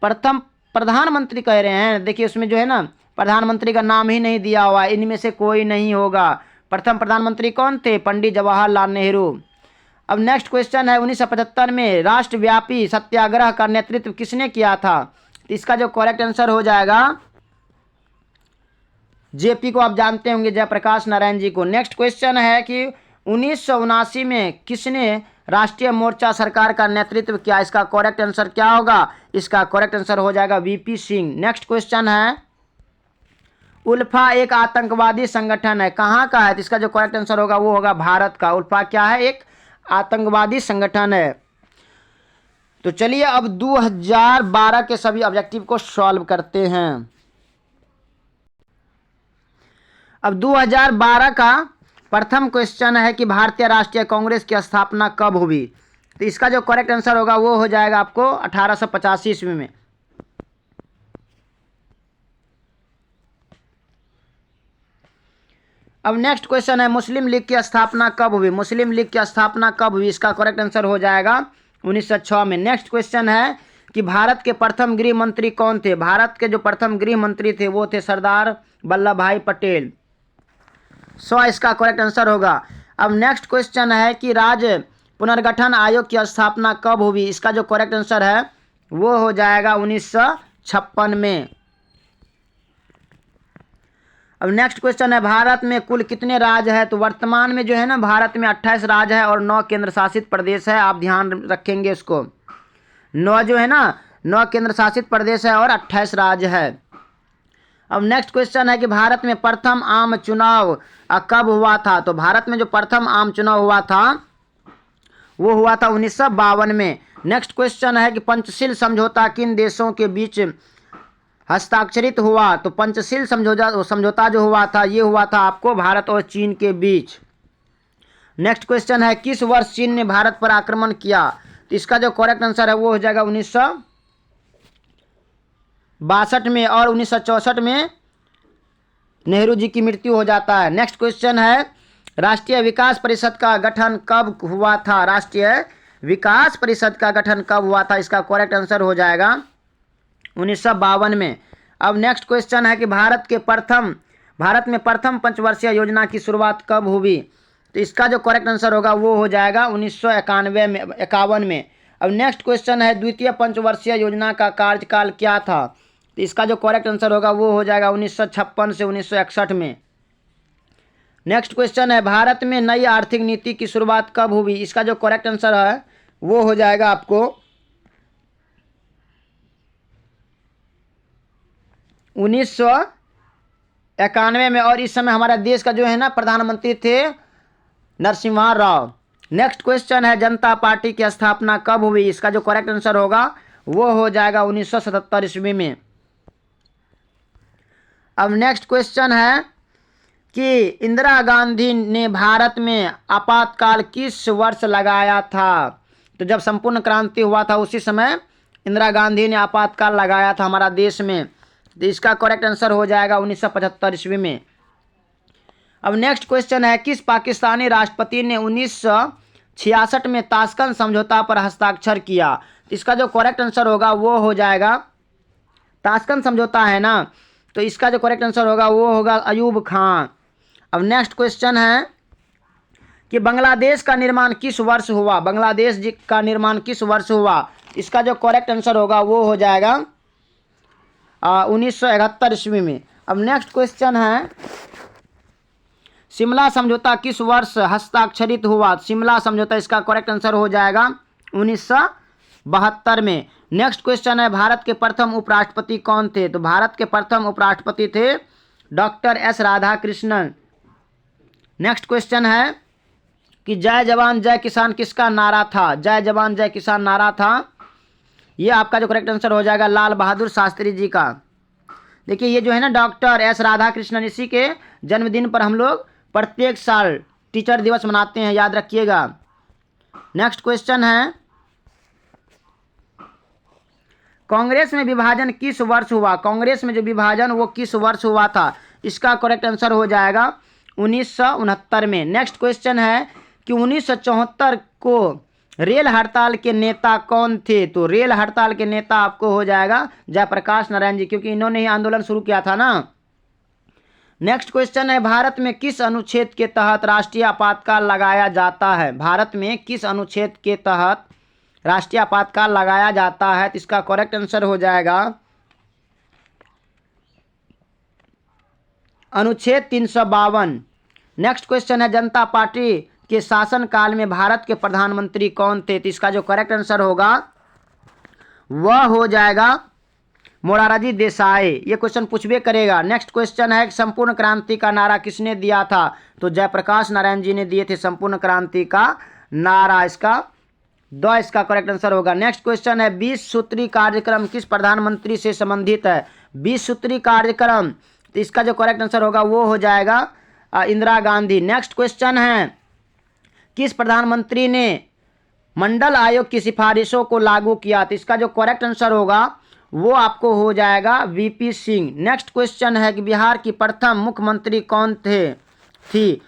प्रथम प्रधानमंत्री कह रहे हैं, देखिए उसमें जो है ना प्रधानमंत्री का नाम ही नहीं दिया हुआ, इनमें से कोई नहीं होगा। प्रथम प्रधानमंत्री कौन थे? पंडित जवाहरलाल नेहरू। अब नेक्स्ट क्वेश्चन है 1975 में राष्ट्रव्यापी सत्याग्रह का नेतृत्व किसने किया था? तो इसका जो करेक्ट आंसर हो जाएगा जेपी को आप जानते होंगे, जयप्रकाश नारायण जी को। नेक्स्ट क्वेश्चन है कि 1979 में किसने राष्ट्रीय मोर्चा सरकार का नेतृत्व किया? इसका करेक्ट आंसर क्या होगा? इसका करेक्ट आंसर हो जाएगा वीपी सिंह। नेक्स्ट क्वेश्चन है, उल्फा एक आतंकवादी संगठन है, कहाँ का है? तो इसका जो करेक्ट आंसर होगा वो होगा भारत का। उल्फा क्या है? एक आतंकवादी संगठन है। तो चलिए अब 2012 के सभी ऑब्जेक्टिव को सॉल्व करते हैं। अब 2012 का प्रथम क्वेश्चन है कि भारतीय राष्ट्रीय कांग्रेस की स्थापना कब हुई? तो इसका जो करेक्ट आंसर होगा वो हो जाएगा आपको 1885 ईस्वी में। अब नेक्स्ट क्वेश्चन है, मुस्लिम लीग की स्थापना कब हुई? मुस्लिम लीग की स्थापना कब हुई? इसका करेक्ट आंसर हो जाएगा 1906 में। नेक्स्ट क्वेश्चन है कि भारत के प्रथम गृह मंत्री कौन थे? भारत के जो प्रथम गृह मंत्री थे वो थे सरदार वल्लभ भाई पटेल। इसका करेक्ट आंसर होगा। अब नेक्स्ट क्वेश्चन है कि राज्य पुनर्गठन आयोग की स्थापना कब हुई? इसका जो करेक्ट आंसर है वो हो जाएगा 1956 में। अब नेक्स्ट क्वेश्चन है, भारत में कुल कितने राज्य है? तो वर्तमान में जो है ना भारत में 28 राज्य है और 9 केंद्र शासित प्रदेश है। आप ध्यान रखेंगे इसको, 9 जो है ना 9 केंद्र शासित प्रदेश है और 28 राज्य है। अब नेक्स्ट क्वेश्चन है कि भारत में प्रथम आम चुनाव कब हुआ था? तो भारत में जो प्रथम आम चुनाव हुआ था वो हुआ था 1952 में। नेक्स्ट क्वेश्चन है कि पंचशील समझौता किन देशों के बीच हस्ताक्षरित हुआ? तो पंचशील समझौता जो हुआ था ये हुआ था आपको भारत और चीन के बीच। नेक्स्ट क्वेश्चन है, किस वर्ष चीन ने भारत पर आक्रमण किया? तो इसका जो करेक्ट आंसर है वो हो जाएगा 1962 में, और 1964 में नेहरू जी की मृत्यु हो जाता है। नेक्स्ट क्वेश्चन है, राष्ट्रीय विकास परिषद का गठन कब हुआ था? राष्ट्रीय विकास परिषद का गठन कब हुआ था? इसका करेक्ट आंसर हो जाएगा 1952 में। अब नेक्स्ट क्वेश्चन है कि भारत में प्रथम पंचवर्षीय योजना की शुरुआत कब हुई? तो इसका जो करेक्ट आंसर होगा वो हो जाएगा 1951 में। अब नेक्स्ट क्वेश्चन है, द्वितीय पंचवर्षीय योजना का कार्यकाल क्या था? तो इसका जो करेक्ट आंसर होगा वो हो जाएगा 1956 से 1961 में। नेक्स्ट क्वेश्चन है, भारत में नई आर्थिक नीति की शुरुआत कब हुई? इसका जो करेक्ट आंसर है वो हो जाएगा आपको 1991 में, और इस समय हमारा देश का जो है ना प्रधानमंत्री थे नरसिम्हा राव। नेक्स्ट क्वेश्चन है, जनता पार्टी की स्थापना कब हुई? इसका जो करेक्ट आंसर होगा वो हो जाएगा 1977 ईस्वी में। अब नेक्स्ट क्वेश्चन है कि इंदिरा गांधी ने भारत में आपातकाल किस वर्ष लगाया था? तो जब संपूर्ण क्रांति हुआ था उसी समय इंदिरा गांधी ने आपातकाल लगाया था हमारा देश में। तो इसका करेक्ट आंसर हो जाएगा 1975 ईस्वी में। अब नेक्स्ट क्वेश्चन है, किस पाकिस्तानी राष्ट्रपति ने 1966 में ताशकंद समझौता पर हस्ताक्षर किया? तो इसका जो करेक्ट आंसर होगा वो हो जाएगा, ताशकंद समझौता है ना, तो इसका जो करेक्ट आंसर होगा वो होगा अयूब खान। अब नेक्स्ट क्वेश्चन है कि बांग्लादेश का निर्माण किस वर्ष हुआ? बांग्लादेश का निर्माण किस वर्ष हुआ? इसका जो करेक्ट आंसर होगा वो हो जाएगा 1971 ईस्वी में। अब नेक्स्ट क्वेश्चन है, शिमला समझौता किस वर्ष हस्ताक्षरित हुआ? शिमला समझौता, इसका करेक्ट आंसर हो जाएगा 1972 में। नेक्स्ट क्वेश्चन है, भारत के प्रथम उपराष्ट्रपति कौन थे? तो भारत के प्रथम उपराष्ट्रपति थे doctor S Radhakrishnan. Next question है कि जय जवान जय किसान किसका नारा था? जय जवान जय किसान नारा था, ये आपका जो करेक्ट आंसर हो जाएगा लाल बहादुर शास्त्री जी का। देखिए ये जो है ना डॉक्टर एस राधाकृष्णन, इसी के जन्मदिन पर हम लोग प्रत्येक साल टीचर दिवस मनाते हैं, याद रखिएगा। नेक्स्ट क्वेश्चन है, कांग्रेस में विभाजन किस वर्ष हुआ? कांग्रेस में जो विभाजन वो किस वर्ष हुआ था? इसका करेक्ट आंसर हो जाएगा 1969 में। नेक्स्ट क्वेश्चन है कि 1974 को रेल हड़ताल के नेता कौन थे? तो रेल हड़ताल के नेता आपको हो जाएगा जयप्रकाश नारायण जी, क्योंकि इन्होंने ही आंदोलन शुरू किया था ना। नेक्स्ट क्वेश्चन है, भारत में किस अनुच्छेद के तहत राष्ट्रीय आपातकाल लगाया जाता है? भारत में किस अनुच्छेद के तहत राष्ट्रीय आपातकाल लगाया जाता है? तो इसका करेक्ट आंसर हो जाएगा अनुच्छेद 352। नेक्स्ट क्वेश्चन है, जनता पार्टी के शासनकाल में भारत के प्रधानमंत्री कौन थे? तो इसका जो करेक्ट आंसर होगा वह हो जाएगा मोरारजी देसाई। ये क्वेश्चन पूछबे करेगा। नेक्स्ट क्वेश्चन है संपूर्ण क्रांति का नारा किसने दिया था? तो जयप्रकाश नारायण जी ने दिए थे संपूर्ण क्रांति का नारा। इसका करेक्ट आंसर होगा। नेक्स्ट क्वेश्चन है 20 सूत्री कार्यक्रम किस प्रधानमंत्री से संबंधित है? 20 सूत्री कार्यक्रम, तो इसका जो करेक्ट आंसर होगा वो हो जाएगा इंदिरा गांधी। नेक्स्ट क्वेश्चन है किस प्रधानमंत्री ने मंडल आयोग की सिफारिशों को लागू किया? तो इसका जो करेक्ट आंसर होगा वो आपको हो जाएगा वीपी सिंह। नेक्स्ट क्वेश्चन है कि बिहार की प्रथम मुख्यमंत्री कौन थी?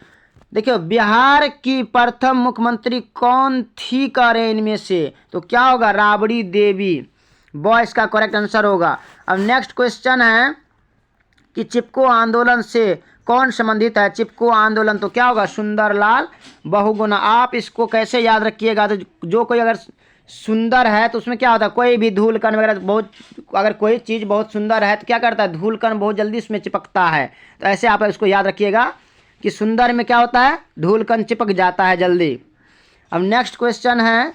देखियो बिहार की प्रथम मुख्यमंत्री कौन थी कह रहे हैं इनमें से, तो क्या होगा? राबड़ी देवी। इसका करेक्ट आंसर होगा। अब नेक्स्ट क्वेश्चन है कि चिपको आंदोलन से कौन संबंधित है? चिपको आंदोलन, तो क्या होगा? सुंदरलाल बहुगुणा। आप इसको कैसे याद रखिएगा? तो जो कोई अगर सुंदर है तो उसमें क्या होता है? कोई भी धूल कण वगैरह बहुत, अगर कोई चीज़ बहुत सुंदर है तो क्या करता है? धूल कण बहुत जल्दी उसमें चिपकता है। तो ऐसे आप इसको याद रखिएगा कि सुंदर में क्या होता है? धूल कण चिपक जाता है जल्दी। अब नेक्स्ट क्वेश्चन है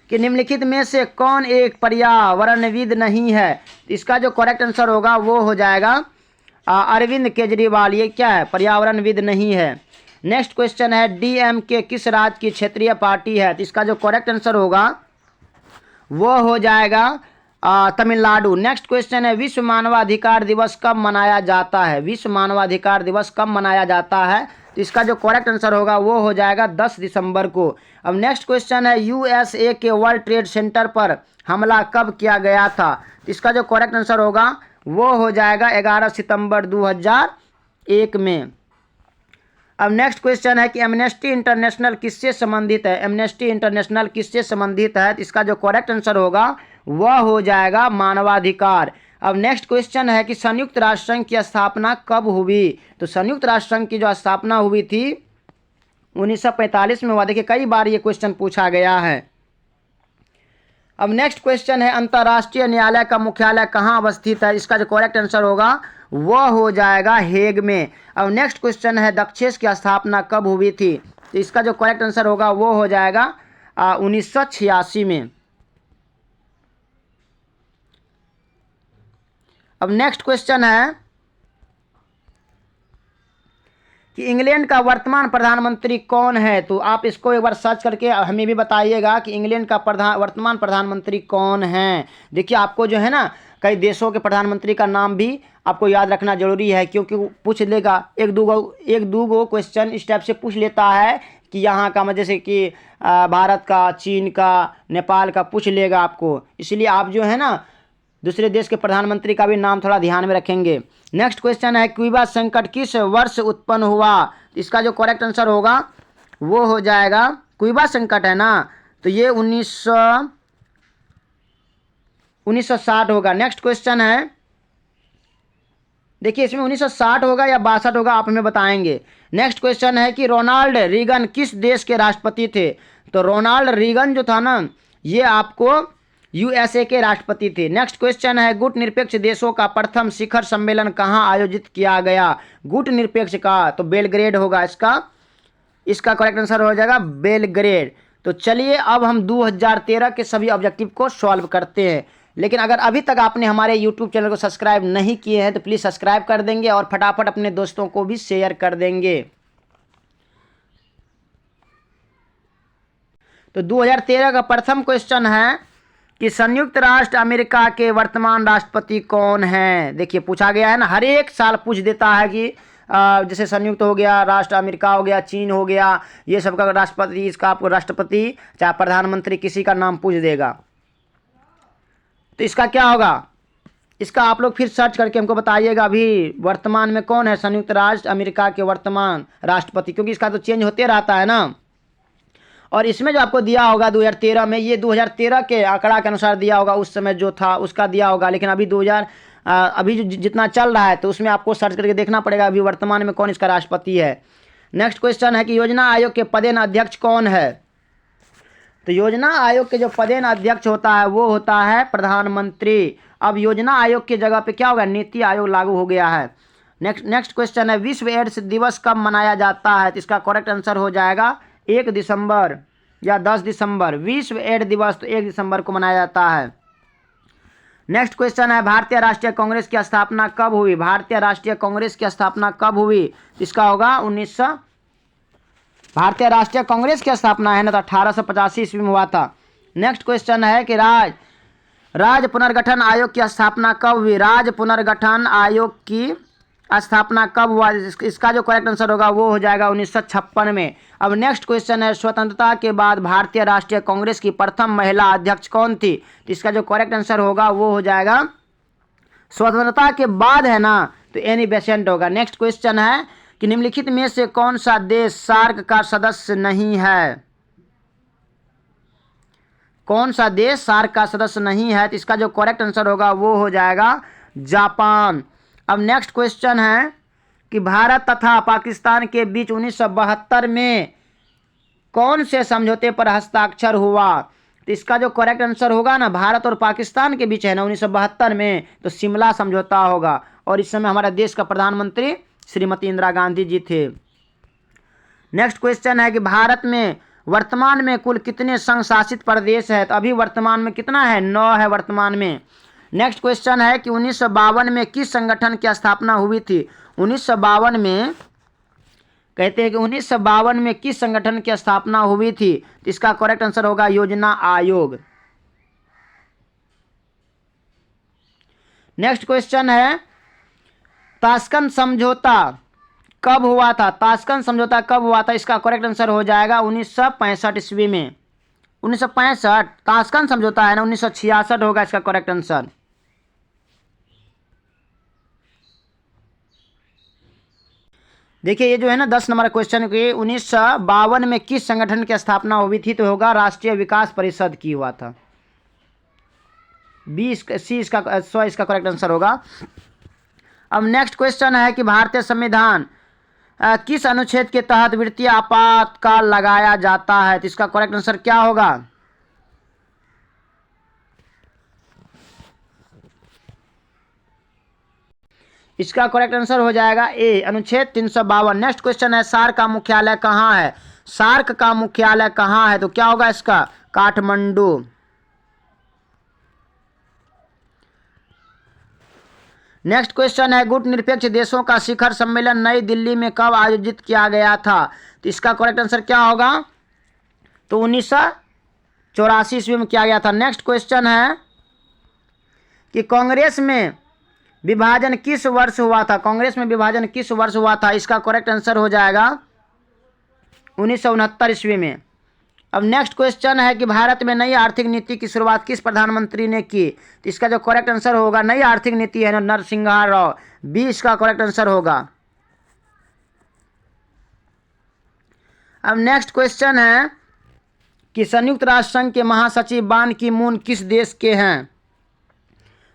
कि निम्नलिखित में से कौन एक पर्यावरणविद नहीं है? इसका जो करेक्ट आंसर होगा वो हो जाएगा अरविंद केजरीवाल। ये क्या है? पर्यावरणविद नहीं है। नेक्स्ट क्वेश्चन है डीएमके किस राज्य की क्षेत्रीय पार्टी है? तो इसका जो करेक्ट आंसर होगा वो हो जाएगा तमिलनाडु। नेक्स्ट क्वेश्चन है विश्व मानवाधिकार दिवस कब मनाया जाता है? विश्व मानवाधिकार दिवस कब मनाया जाता है? तो इसका जो करेक्ट आंसर होगा वो हो जाएगा 10 दिसंबर को। अब नेक्स्ट क्वेश्चन है यूएसए के वर्ल्ड ट्रेड सेंटर पर हमला कब किया गया था? तो इसका जो करेक्ट आंसर होगा वो हो जाएगा 11 सितंबर 2001 में। अब नेक्स्ट क्वेश्चन है कि एमनेस्टी इंटरनेशनल किससे संबंधित है? एमनेस्टी इंटरनेशनल किससे संबंधित है? तो इसका जो करेक्ट आंसर होगा वह हो जाएगा मानवाधिकार। अब नेक्स्ट क्वेश्चन है कि संयुक्त राष्ट्र संघ की स्थापना कब हुई? तो संयुक्त राष्ट्र संघ की जो स्थापना हुई थी 1945 में हुआ। देखिए कई बार ये क्वेश्चन पूछा गया है। अब नेक्स्ट क्वेश्चन है अंतर्राष्ट्रीय न्यायालय का मुख्यालय कहाँ अवस्थित है? इसका जो करेक्ट आंसर होगा वह हो जाएगा हेग में। अब नेक्स्ट क्वेश्चन है दक्षेस की स्थापना कब हुई थी? तो इसका जो करेक्ट आंसर होगा वो हो जाएगा 1986 में। अब नेक्स्ट क्वेश्चन है कि इंग्लैंड का वर्तमान प्रधानमंत्री कौन है? तो आप इसको एक बार सर्च करके हमें भी बताइएगा कि इंग्लैंड का वर्तमान प्रधानमंत्री कौन है। देखिए आपको जो है ना कई देशों के प्रधानमंत्री का नाम भी आपको याद रखना जरूरी है, क्योंकि वो पूछ लेगा एक दो गो क्वेश्चन इस टाइप से पूछ लेता है कि यहाँ का, जैसे कि भारत का, चीन का, नेपाल का पूछ लेगा आपको। इसलिए आप जो है ना दूसरे देश के प्रधानमंत्री का भी नाम थोड़ा ध्यान में रखेंगे। नेक्स्ट क्वेश्चन है क्यूबा संकट किस वर्ष उत्पन्न हुआ? इसका जो करेक्ट आंसर होगा वो हो जाएगा, क्यूबा संकट है ना, तो ये 1960 होगा। नेक्स्ट क्वेश्चन है, देखिए इसमें 1960 होगा या 62 होगा, आप हमें बताएंगे। नेक्स्ट क्वेश्चन है कि रोनाल्ड रीगन किस देश के राष्ट्रपति थे? तो रोनाल्ड रीगन जो था ना ये आपको यूएसए के राष्ट्रपति थे। नेक्स्ट क्वेश्चन है गुट निरपेक्ष देशों का प्रथम शिखर सम्मेलन कहाँ आयोजित किया गया? गुट निरपेक्ष का तो बेलग्रेड होगा। इसका करेक्ट आंसर हो जाएगा बेलग्रेड। तो चलिए अब हम 2013 के सभी ऑब्जेक्टिव को सॉल्व करते हैं। लेकिन अगर अभी तक आपने हमारे YouTube चैनल को सब्सक्राइब नहीं किए हैं तो प्लीज़ सब्सक्राइब कर देंगे और फटाफट अपने दोस्तों को भी शेयर कर देंगे। तो 2013 का प्रथम क्वेश्चन है कि संयुक्त राष्ट्र अमेरिका के वर्तमान राष्ट्रपति कौन हैं? देखिए पूछा गया है ना, हर एक साल पूछ देता है कि जैसे संयुक्त हो गया, राष्ट्र अमेरिका हो गया, चीन हो गया, ये सब का राष्ट्रपति, इसका आपको राष्ट्रपति चाहे प्रधानमंत्री किसी का नाम पूछ देगा। तो इसका क्या होगा? इसका आप लोग फिर सर्च करके हमको बताइएगा अभी वर्तमान में कौन है संयुक्त राष्ट्र अमेरिका के वर्तमान राष्ट्रपति, क्योंकि इसका तो चेंज होते रहता है ना। और इसमें जो आपको दिया होगा 2013 में, ये 2013 के आंकड़ा के अनुसार दिया होगा, उस समय जो था उसका दिया होगा। लेकिन अभी अभी जो जितना चल रहा है तो उसमें आपको सर्च करके देखना पड़ेगा अभी वर्तमान में कौन इसका राष्ट्रपति है। नेक्स्ट क्वेश्चन है कि योजना आयोग के पदेन अध्यक्ष कौन है? तो योजना आयोग के जो पदेन अध्यक्ष होता है वो होता है प्रधानमंत्री। अब योजना आयोग की जगह पे क्या होगा? नीति आयोग लागू हो गया है। नेक्स्ट क्वेश्चन है विश्व एड्स दिवस कब मनाया जाता है? तो इसका करेक्ट आंसर हो जाएगा 1 दिसंबर या 10 दिसंबर। विश्व एड्स दिवस तो 1 दिसंबर को मनाया जाता है। नेक्स्ट क्वेश्चन है भारतीय राष्ट्रीय कांग्रेस की स्थापना कब हुई? भारतीय राष्ट्रीय कांग्रेस की स्थापना कब हुई? इसका होगा 1900। भारतीय राष्ट्रीय कांग्रेस की स्थापना है ना तो 1885 ईस्वी में हुआ था। नेक्स्ट क्वेश्चन है कि राज्य पुनर्गठन आयोग की स्थापना कब हुई? राज्य पुनर्गठन आयोग की स्थापना कब हुआ? इसका जो करेक्ट आंसर होगा वो हो जाएगा 1956 में। अब नेक्स्ट क्वेश्चन है स्वतंत्रता के बाद भारतीय राष्ट्रीय कांग्रेस की प्रथम महिला अध्यक्ष कौन थी? तो इसका जो करेक्ट आंसर होगा वो हो जाएगा स्वतंत्रता के बाद है ना तो एनी बेसेंट होगा। नेक्स्ट क्वेश्चन है कि निम्नलिखित में से कौन सा देश सार्क का सदस्य नहीं है? कौन सा देश सार्क का सदस्य नहीं है? तो इसका जो करेक्ट आंसर होगा वो हो जाएगा जापान। अब नेक्स्ट क्वेश्चन है कि भारत तथा पाकिस्तान के बीच 1972 में कौन से समझौते पर हस्ताक्षर हुआ? तो इसका जो करेक्ट आंसर होगा ना भारत और पाकिस्तान के बीच है ना 1972 में तो शिमला समझौता होगा। और इस समय हमारे देश का प्रधानमंत्री श्रीमती इंदिरा गांधी जी थे। नेक्स्ट क्वेश्चन है कि भारत में वर्तमान में कुल कितने संघ शासित प्रदेश है? तो अभी वर्तमान में कितना है? 9 है वर्तमान में। नेक्स्ट क्वेश्चन है कि 1952 में किस संगठन की स्थापना हुई थी? 1952 में कहते हैं कि 1952 में किस संगठन की स्थापना हुई थी? तो इसका करेक्ट आंसर होगा योजना आयोग। नेक्स्ट क्वेश्चन है ताशकंद समझौता कब हुआ था? ताशकंद समझौता कब हुआ था? इसका करेक्ट आंसर हो जाएगा 1965 ईस्वी में। 1965 ताशकंद समझौता है ना 1966 होगा इसका करेक्ट आंसर। देखिए ये जो है ना 10 नंबर क्वेश्चन के 1952 में किस संगठन की स्थापना हुई थी? तो होगा राष्ट्रीय विकास परिषद की हुआ था। इसका करेक्ट आंसर होगा। अब नेक्स्ट क्वेश्चन है कि भारतीय संविधान किस अनुच्छेद के तहत वित्तीय आपातकाल लगाया जाता है? तो इसका करेक्ट आंसर क्या होगा? इसका करेक्ट आंसर हो जाएगा ए अनुच्छेद 352। नेक्स्ट क्वेश्चन है सार्क का मुख्यालय कहाँ है? सार्क का मुख्यालय कहाँ है? तो क्या होगा इसका? काठमांडू। नेक्स्ट क्वेश्चन है गुट निरपेक्ष देशों का शिखर सम्मेलन नई दिल्ली में कब आयोजित किया गया था? तो इसका करेक्ट आंसर क्या होगा? तो 1984 ईस्वी में किया गया था। नेक्स्ट क्वेश्चन है कि कांग्रेस में विभाजन किस वर्ष हुआ था? कांग्रेस में विभाजन किस वर्ष हुआ था? इसका करेक्ट आंसर हो जाएगा 1969 ईस्वी में। अब नेक्स्ट क्वेश्चन है कि भारत में नई आर्थिक नीति की शुरुआत किस प्रधानमंत्री ने की? तो इसका जो करेक्ट आंसर होगा नई आर्थिक नीति है ना नरसिंहा राव। बी इसका करेक्ट आंसर होगा। अब नेक्स्ट क्वेश्चन है कि संयुक्त राष्ट्र संघ के महासचिव बान की मून किस देश के हैं?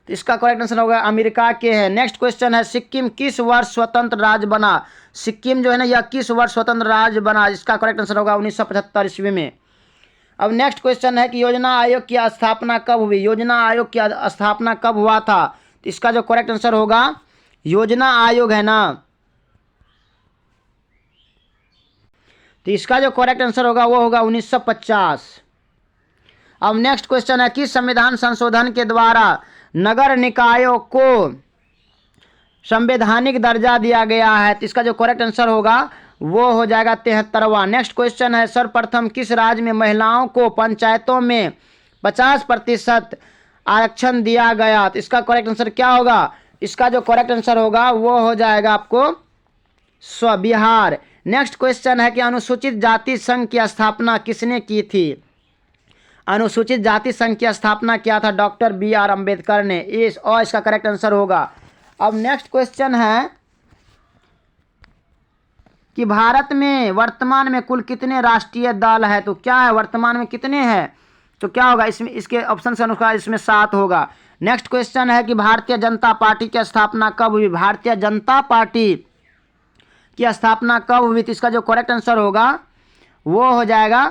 तो इसका करेक्ट आंसर होगा अमेरिका के हैं। नेक्स्ट क्वेश्चन है सिक्किम किस वर्ष स्वतंत्र राज्य बना? सिक्किम जो है ना यह किस वर्ष स्वतंत्र राज्य बना? इसका करेक्ट आंसर होगा 1975 ईस्वी में। अब नेक्स्ट क्वेश्चन है कि योजना आयोग की स्थापना कब हुई? योजना आयोग की स्थापना कब हुआ था? तो इसका जो करेक्ट आंसर होगा योजना आयोग है ना तो इसका जो करेक्ट आंसर होगा वो होगा 1950। अब नेक्स्ट क्वेश्चन है कि संविधान संशोधन के द्वारा नगर निकायों को संवैधानिक दर्जा दिया गया है? तो इसका जो करेक्ट आंसर होगा वो हो जाएगा 73वां। नेक्स्ट क्वेश्चन है सर्वप्रथम किस राज्य में महिलाओं को पंचायतों में 50% आरक्षण दिया गया? तो इसका करेक्ट आंसर क्या होगा? इसका जो करेक्ट आंसर होगा वो हो जाएगा आपको बिहार। नेक्स्ट क्वेश्चन है कि अनुसूचित जाति संघ की स्थापना किसने की थी? अनुसूचित जाति संघ की स्थापना किया था डॉक्टर BR अम्बेडकर ने। और इसका करेक्ट आंसर होगा। अब नेक्स्ट क्वेश्चन है कि भारत में वर्तमान में कुल कितने राष्ट्रीय दल है? तो क्या है वर्तमान में कितने हैं? तो क्या होगा इसमें इसके ऑप्शन के अनुसार इसमें 7 होगा। नेक्स्ट क्वेश्चन है कि भारतीय जनता पार्टी की स्थापना कब हुई? भारतीय जनता पार्टी की स्थापना कब हुई? तो इसका जो करेक्ट आंसर होगा वो हो जाएगा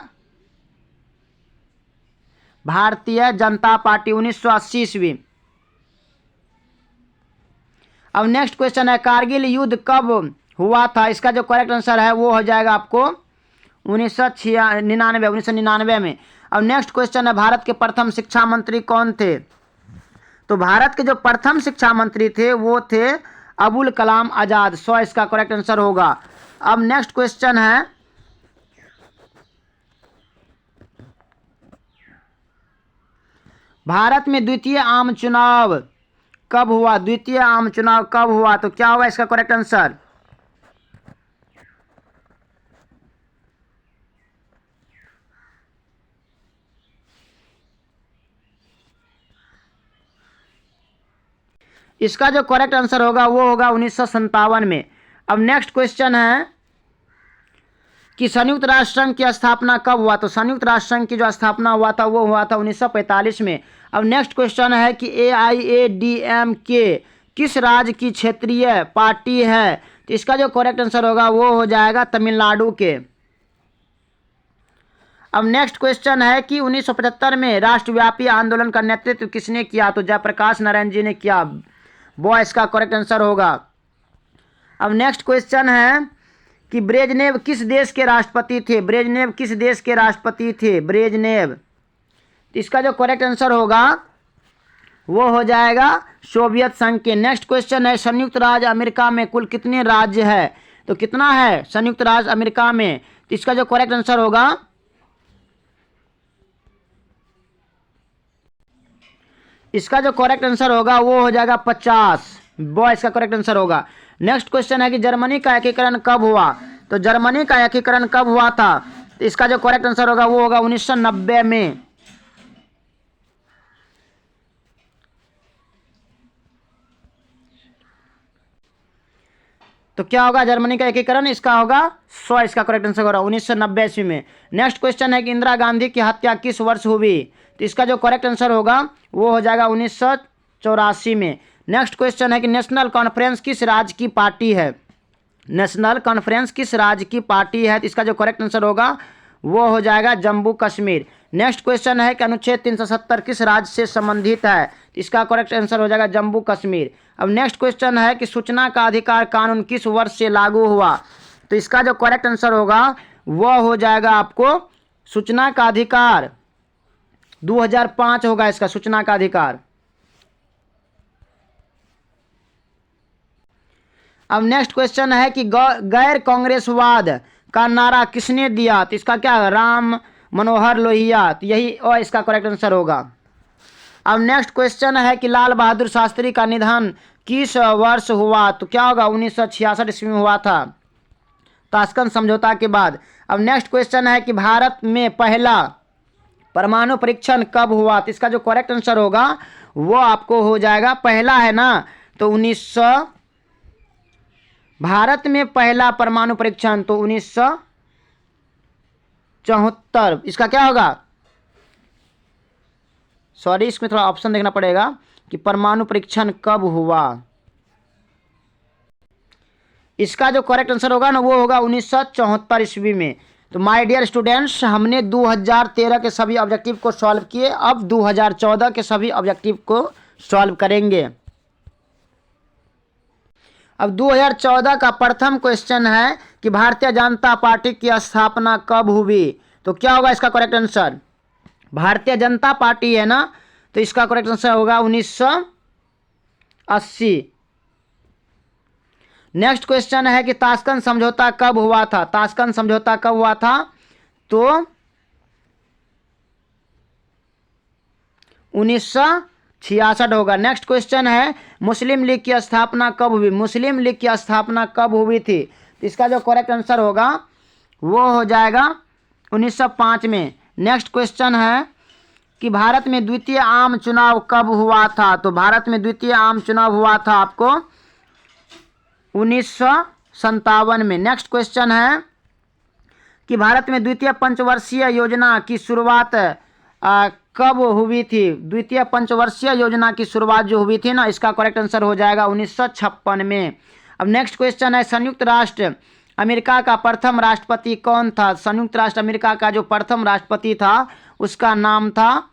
भारतीय जनता पार्टी 1980 ईस्वी। अब नेक्स्ट क्वेश्चन है कारगिल युद्ध कब हुआ था, इसका जो करेक्ट आंसर है वो हो जाएगा आपको 1999 में। अब नेक्स्ट क्वेश्चन है भारत के प्रथम शिक्षा मंत्री कौन थे, तो भारत के जो प्रथम शिक्षा मंत्री थे वो थे अबुल कलाम आजाद। 100 इसका करेक्ट आंसर होगा। अब नेक्स्ट क्वेश्चन है भारत में द्वितीय आम चुनाव कब हुआ, द्वितीय आम चुनाव कब हुआ, तो क्या होगा इसका करेक्ट आंसर, इसका जो करेक्ट आंसर होगा वो होगा 1957 में। अब नेक्स्ट क्वेश्चन है कि संयुक्त राष्ट्र संघ की स्थापना कब हुआ, तो संयुक्त राष्ट्र संघ की जो स्थापना हुआ था वो हुआ था 1945 में। अब नेक्स्ट क्वेश्चन है कि AIADMK किस राज्य की क्षेत्रीय पार्टी है, तो इसका जो करेक्ट आंसर होगा वो हो जाएगा तमिलनाडु के। अब नेक्स्ट क्वेश्चन है कि 1975 में राष्ट्रव्यापी आंदोलन का नेतृत्व किसने किया, तो जयप्रकाश नारायण जी ने किया, वो इसका करेक्ट आंसर होगा। अब नेक्स्ट क्वेश्चन है कि ब्रेजनेव किस देश के राष्ट्रपति थे, ब्रेजनेव किस देश के राष्ट्रपति थे, ब्रेजनेव, इसका जो करेक्ट आंसर होगा वो हो जाएगा सोवियत संघ के। नेक्स्ट क्वेश्चन है संयुक्त राज्य अमेरिका में कुल कितने राज्य है, तो कितना है संयुक्त राज्य अमेरिका में, तो इसका जो करेक्ट आंसर होगा इसका जो करेक्ट आंसर होगा वो हो जाएगा 50, वो इसका करेक्ट आंसर होगा। नेक्स्ट क्वेश्चन है कि जर्मनी का एकीकरण कब हुआ, तो जर्मनी का एकीकरण कब हुआ था, तो इसका जो करेक्ट आंसर होगा वो होगा 1990 में। तो क्या होगा जर्मनी का एकीकरण, इसका होगा 100, इसका करेक्ट आंसर होगा 1990 ईस्वी में। नेक्स्ट क्वेश्चन है कि इंदिरा गांधी की हत्या किस वर्ष हुई, तो इसका जो करेक्ट आंसर होगा वो हो जाएगा 1984 में। नेक्स्ट क्वेश्चन है कि नेशनल कॉन्फ्रेंस किस राज्य की पार्टी है, नेशनल कॉन्फ्रेंस किस राज्य की पार्टी है, तो इसका जो करेक्ट आंसर होगा वो हो जाएगा जम्मू कश्मीर। नेक्स्ट क्वेश्चन है कि अनुच्छेद 370 किस राज्य से संबंधित है, तो इसका करेक्ट आंसर हो जाएगा जम्मू कश्मीर। अब नेक्स्ट क्वेश्चन है कि सूचना का अधिकार कानून किस वर्ष से लागू हुआ, तो इसका जो करेक्ट आंसर होगा वो हो जाएगा आपको सूचना का अधिकार 2005 होगा इसका सूचना का अधिकार। अब नेक्स्ट क्वेश्चन है कि गैर कांग्रेसवाद का नारा किसने दिया, तो इसका क्या राम मनोहर लोहिया, तो यही और इसका करेक्ट आंसर होगा। अब नेक्स्ट क्वेश्चन है कि लाल बहादुर शास्त्री का निधन किस वर्ष हुआ, तो क्या होगा 1966 ईस्वी में हुआ था ताशकंद समझौता के बाद। अब नेक्स्ट क्वेश्चन है कि भारत में पहला परमाणु परीक्षण कब हुआ, तो इसका जो करेक्ट आंसर होगा वो आपको हो जाएगा पहला है ना, तो 1900 भारत में पहला परमाणु परीक्षण तो 1974, इसका क्या होगा, सॉरी इसमें थोड़ा ऑप्शन देखना पड़ेगा कि परमाणु परीक्षण कब हुआ, इसका जो करेक्ट आंसर होगा ना वो होगा 1974 ईस्वी में। तो माय डियर स्टूडेंट्स, हमने 2013 के सभी ऑब्जेक्टिव को सॉल्व किए, अब 2014 के सभी ऑब्जेक्टिव को सॉल्व करेंगे। अब 2014 का प्रथम क्वेश्चन है कि भारतीय जनता पार्टी की स्थापना कब हुई, तो क्या होगा इसका correct answer, Bharatiya Janata party है ना, तो इसका करेक्ट आंसर होगा 1980। नेक्स्ट क्वेश्चन है कि ताशकंद समझौता कब हुआ था, ताशकंद समझौता कब हुआ था, तो 1966 होगा। नेक्स्ट क्वेश्चन है मुस्लिम लीग की स्थापना कब हुई, मुस्लिम लीग की स्थापना कब हुई थी, तो इसका जो करेक्ट आंसर होगा वो हो जाएगा 1905 में। नेक्स्ट क्वेश्चन है कि भारत में द्वितीय आम चुनाव कब हुआ था, तो भारत में द्वितीय आम चुनाव हुआ था आपको 1957 में। नेक्स्ट क्वेश्चन है कि भारत में द्वितीय पंचवर्षीय योजना की शुरुआत कब हुई थी, द्वितीय पंचवर्षीय योजना की शुरुआत जो हुई थी ना, इसका करेक्ट आंसर हो जाएगा 1956 में। अब नेक्स्ट क्वेश्चन है संयुक्त राष्ट्र अमेरिका का प्रथम राष्ट्रपति कौन था, संयुक्त राष्ट्र अमेरिका का जो प्रथम राष्ट्रपति था उसका नाम था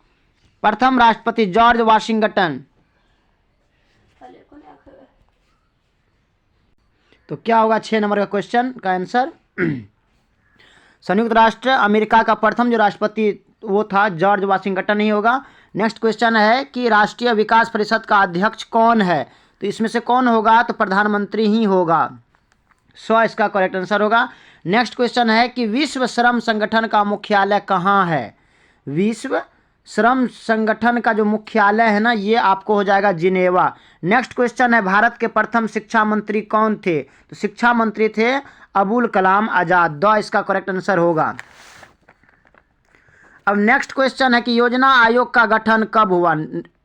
प्रथम राष्ट्रपति जॉर्ज वाशिंगटन। तो क्या होगा 6 नंबर का क्वेश्चन का आंसर? संयुक्त राष्ट्र अमेरिका का प्रथम जो राष्ट्रपति वो था जॉर्ज वाशिंगटन ही होगा। नेक्स्ट क्वेश्चन है कि राष्ट्रीय विकास परिषद का अध्यक्ष कौन है? तो इसमें से कौन होगा? तो प्रधानमंत्री ही होगा। 100 इसका करेक्ट आंसर होगा। नेक्स्ट क्वेश्चन है कि विश्व श्रम संगठन का मुख्यालय कहाँ है? विश्व श्रम संगठन का जो मुख्यालय है ना, ये आपको हो जाएगा जिनेवा। नेक्स्ट क्वेश्चन है भारत के प्रथम शिक्षा मंत्री कौन थे? तो शिक्षा मंत्री थे अबुल कलाम आजाद। 2 इसका करेक्ट आंसर होगा। अब नेक्स्ट क्वेश्चन है कि योजना आयोग का गठन कब हुआ?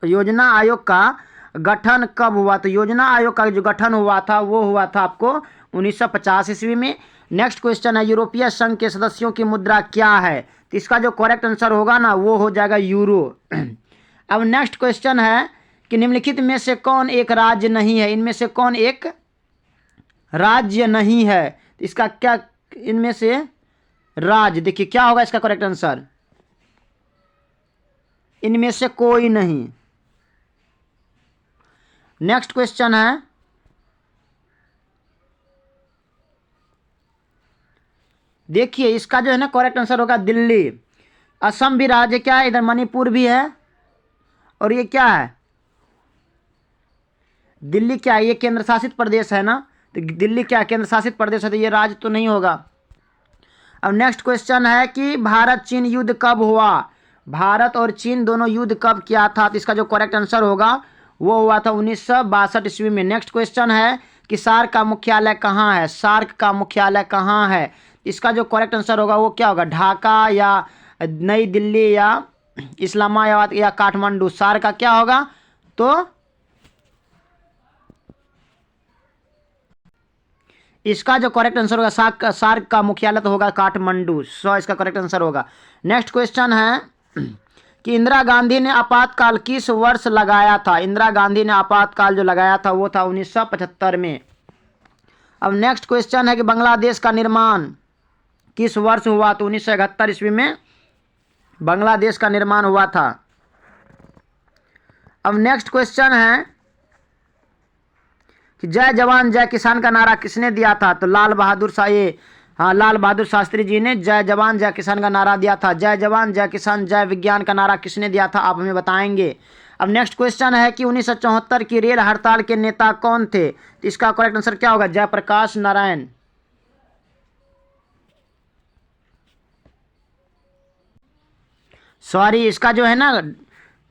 योजना आयोग का गठन कब हुआ? तो योजना आयोग का जो गठन हुआ था वो हुआ था आपको 1950 ईस्वी में। नेक्स्ट क्वेश्चन है यूरोपीय संघ के सदस्यों की मुद्रा क्या है? तो इसका जो करेक्ट आंसर होगा ना वो हो जाएगा यूरो। अब नेक्स्ट क्वेश्चन है कि निम्नलिखित में से कौन एक राज्य नहीं है? इनमें से कौन एक राज्य नहीं है? तो इसका क्या, इनमें से राज्य, देखिए क्या होगा इसका करेक्ट आंसर? इनमें से कोई नहीं। नेक्स्ट क्वेश्चन है देखिए इसका जो है ना करेक्ट आंसर होगा दिल्ली। असम भी राज्य क्या है? इधर मणिपुर भी है और ये क्या है? दिल्ली क्या है? ये केंद्र शासित प्रदेश है ना, तो दिल्ली क्या केंद्र शासित प्रदेश है, तो ये राज्य तो नहीं होगा। अब नेक्स्ट क्वेश्चन है कि भारत चीन युद्ध कब हुआ? भारत और चीन दोनों युद्ध कब किया था? तो इसका जो करेक्ट आंसर होगा वो हुआ था 1962 ईस्वी में। नेक्स्ट क्वेश्चन है कि सार्क का मुख्यालय कहाँ है? सार्क का मुख्यालय कहाँ है? इसका जो करेक्ट आंसर होगा वो क्या होगा? ढाका या नई दिल्ली या इस्लामाबाद या काठमांडू। सार्क का क्या होगा? तो इसका जो करेक्ट आंसर होगा सार्क का मुख्यालय तो होगा काठमांडू। 100 इसका करेक्ट आंसर होगा। नेक्स्ट क्वेश्चन है कि इंदिरा गांधी ने आपातकाल किस वर्ष लगाया था? इंदिरा गांधी ने आपातकाल जो लगाया था वो था 1975 में। अब नेक्स्ट क्वेश्चन है कि बांग्लादेश का निर्माण किस वर्ष हुआ? तो 1971 ईस्वी में बांग्लादेश का निर्माण हुआ था। अब नेक्स्ट क्वेश्चन है कि जय जवान जय किसान का नारा किसने दिया था? तो लाल बहादुर शास्त्री जी ने जय जवान जय किसान का नारा दिया था। जय जवान जय किसान जय विज्ञान का नारा किसने दिया था? आप हमें बताएंगे। अब नेक्स्ट क्वेश्चन है कि 1974 की रेल हड़ताल के नेता कौन थे? तो इसका करेक्ट आंसर क्या होगा? जयप्रकाश नारायण। सॉरी, इसका जो है ना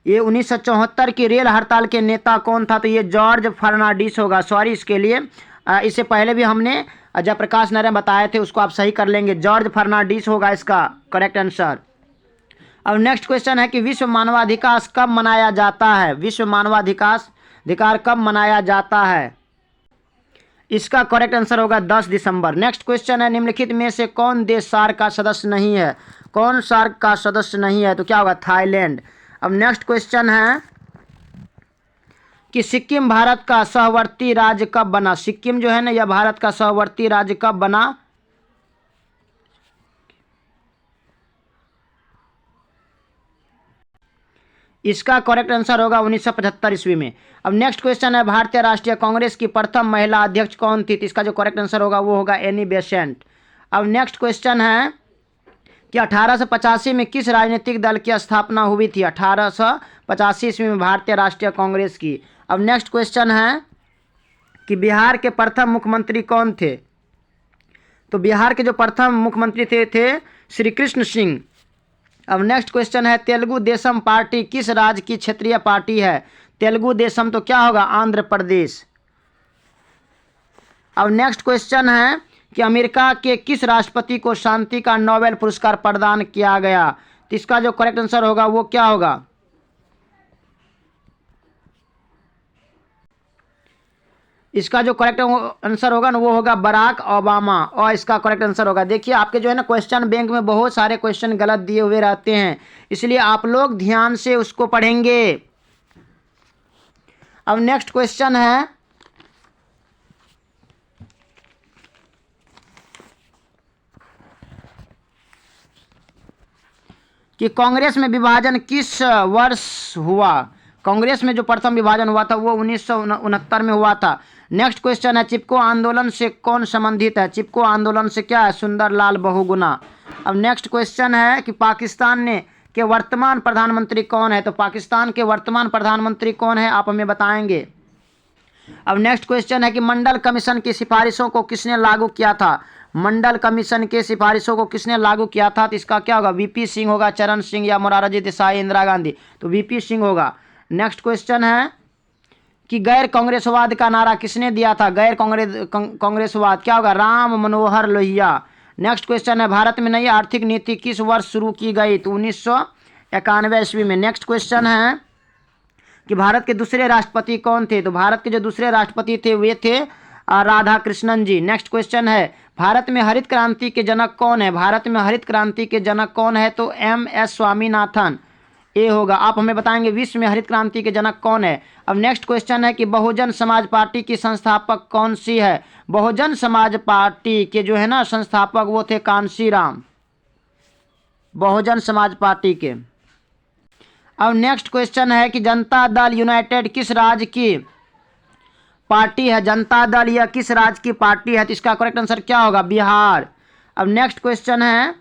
ये 1974 की रेल हड़ताल के नेता कौन था? तो ये जॉर्ज फर्नांडिस होगा। सॉरी इसके लिए, इससे पहले भी हमने जयप्रकाश नारायण बताए थे, उसको आप सही कर लेंगे। जॉर्ज फर्नांडिस होगा इसका करेक्ट आंसर। अब नेक्स्ट क्वेश्चन है कि विश्व मानवाधिकार कब मनाया जाता है? विश्व मानवाधिकार कब मनाया जाता है? इसका करेक्ट आंसर होगा 10 दिसंबर। नेक्स्ट क्वेश्चन है निम्नलिखित में से कौन देश सार्क का सदस्य नहीं है? कौन सार्क का सदस्य नहीं है? तो क्या होगा? थाईलैंड। अब नेक्स्ट क्वेश्चन है कि सिक्किम भारत का सहवर्ती राज्य कब बना? सिक्किम जो है ना यह भारत का सहवर्ती राज्य कब बना? इसका करेक्ट आंसर होगा 1975 ईस्वी में। अब नेक्स्ट क्वेश्चन है भारतीय राष्ट्रीय कांग्रेस की प्रथम महिला अध्यक्ष कौन थी? तो इसका जो करेक्ट आंसर होगा वो होगा एनी बेसेंट। अब नेक्स्ट क्वेश्चन है कि 1885 में किस राजनीतिक दल की स्थापना हुई थी? 1885 ईस्वी में भारतीय राष्ट्रीय कांग्रेस की। अब नेक्स्ट क्वेश्चन है कि बिहार के प्रथम मुख्यमंत्री कौन थे? तो बिहार के जो प्रथम मुख्यमंत्री थे श्री कृष्ण सिंह। अब नेक्स्ट क्वेश्चन है तेलुगु देशम पार्टी किस राज्य की क्षेत्रीय पार्टी है? तेलुगु देशम तो क्या होगा? आंध्र प्रदेश। अब नेक्स्ट क्वेश्चन है कि अमेरिका के किस राष्ट्रपति को शांति का नोबेल पुरस्कार प्रदान किया गया? तो इसका जो करेक्ट आंसर होगा वो क्या होगा? इसका जो करेक्ट आंसर होगा ना वो होगा बराक ओबामा, और इसका करेक्ट आंसर होगा। देखिए आपके जो है ना क्वेश्चन बैंक में बहुत सारे क्वेश्चन गलत दिए हुए रहते हैं, इसलिए आप लोग ध्यान से उसको पढ़ेंगे। अब नेक्स्ट क्वेश्चन है कि कांग्रेस में विभाजन किस वर्ष हुआ? कांग्रेस में जो प्रथम विभाजन हुआ था वो 1969 में हुआ था। नेक्स्ट क्वेश्चन है, चिपको आंदोलन से कौन संबंधित है? चिपको आंदोलन से क्या है? सुंदरलाल बहुगुणा। अब नेक्स्ट क्वेश्चन है कि पाकिस्तान ने के वर्तमान प्रधानमंत्री कौन है? तो पाकिस्तान के वर्तमान प्रधानमंत्री कौन है, आप हमें बताएंगे। अब नेक्स्ट क्वेश्चन है कि मंडल कमीशन की सिफारिशों को किसने लागू किया था? मंडल कमीशन के सिफारिशों को किसने लागू किया था? तो इसका क्या होगा? वीपी सिंह होगा, चरण सिंह या मोरारजी देसाई, इंदिरा गांधी? तो वीपी सिंह होगा। नेक्स्ट क्वेश्चन है कि गैर कांग्रेसवाद का नारा किसने दिया था? गैर कांग्रेसवाद क्या होगा? राम मनोहर लोहिया। नेक्स्ट क्वेश्चन है, भारत में नई आर्थिक नीति किस वर्ष शुरू की गई? तो 1991 ईस्वी में। नेक्स्ट क्वेश्चन है कि भारत के दूसरे राष्ट्रपति कौन थे? तो भारत के जो दूसरे राष्ट्रपति थे वे थे राधा कृष्णन जी। नेक्स्ट क्वेश्चन है, भारत में हरित क्रांति के जनक कौन है? भारत में हरित क्रांति के जनक कौन है? तो MS स्वामीनाथन, ए होगा। आप हमें बताएंगे विश्व में हरित क्रांति के जनक कौन है? अब नेक्स्ट क्वेश्चन है कि बहुजन समाज पार्टी की संस्थापक कौन सी है? बहुजन समाज पार्टी के जो है ना संस्थापक वो थे कांशीराम, बहुजन समाज पार्टी के। अब नेक्स्ट क्वेश्चन है कि जनता दल यूनाइटेड किस राज्य की पार्टी है? जनता दल यह किस राज्य की पार्टी है? तो इसका करेक्ट आंसर क्या होगा? बिहार। अब नेक्स्ट क्वेश्चन है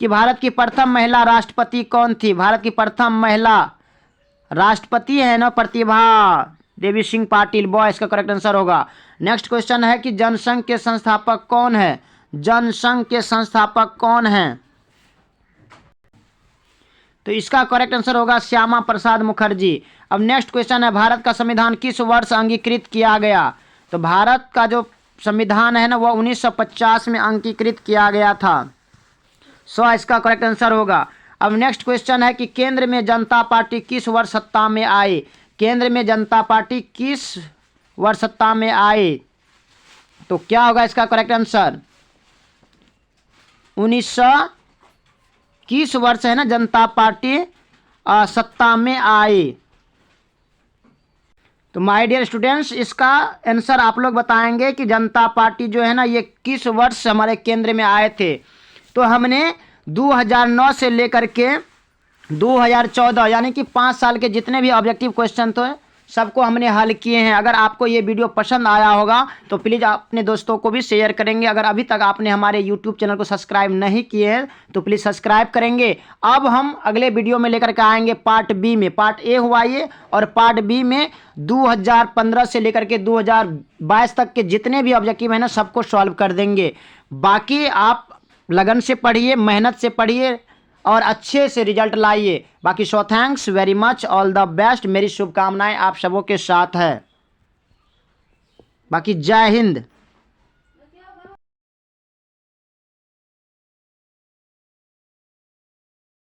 कि भारत की प्रथम महिला राष्ट्रपति कौन थी? भारत की प्रथम महिला राष्ट्रपति है ना प्रतिभा देवी सिंह पाटिल, बॉय इसका करेक्ट आंसर होगा। नेक्स्ट क्वेश्चन है कि जनसंघ के संस्थापक कौन है? जनसंघ के संस्थापक कौन है? तो इसका करेक्ट आंसर होगा श्यामा प्रसाद मुखर्जी। अब नेक्स्ट क्वेश्चन है, भारत का संविधान किस वर्ष अंगीकृत किया गया? तो भारत का जो संविधान है ना वह 1950 में अंगीकृत किया गया था। इसका करेक्ट आंसर होगा। अब नेक्स्ट क्वेश्चन है कि केंद्र में जनता पार्टी किस वर्ष सत्ता में आई? केंद्र में जनता पार्टी किस वर्ष सत्ता में आई? तो क्या होगा इसका करेक्ट आंसर? 1900 किस वर्ष है ना जनता पार्टी सत्ता में आई? तो माय डियर स्टूडेंट्स, इसका आंसर आप लोग बताएंगे कि जनता पार्टी जो है ना ये किस वर्ष हमारे केंद्र में आए थे। तो हमने 2009 से लेकर के 2014 यानी कि 5 साल के जितने भी ऑब्जेक्टिव क्वेश्चन थे सबको हमने हल किए हैं। अगर आपको ये वीडियो पसंद आया होगा तो प्लीज़ अपने दोस्तों को भी शेयर करेंगे। अगर अभी तक आपने हमारे यूट्यूब चैनल को सब्सक्राइब नहीं किए हैं तो प्लीज़ सब्सक्राइब करेंगे। अब हम अगले वीडियो में लेकर के आएंगे पार्ट बी में। पार्ट ए हुआ ये और पार्ट बी में 2015 से लेकर के 2022 तक के जितने भी ऑब्जेक्टिव हैं ना सबको सॉल्व कर देंगे। बाकी आप लगन से पढ़िए, मेहनत से पढ़िए और अच्छे से रिजल्ट लाइए। बाकी thanks very much, all the best. मेरी शुभकामनाएं आप सबों के साथ है। बाकी जय हिंद।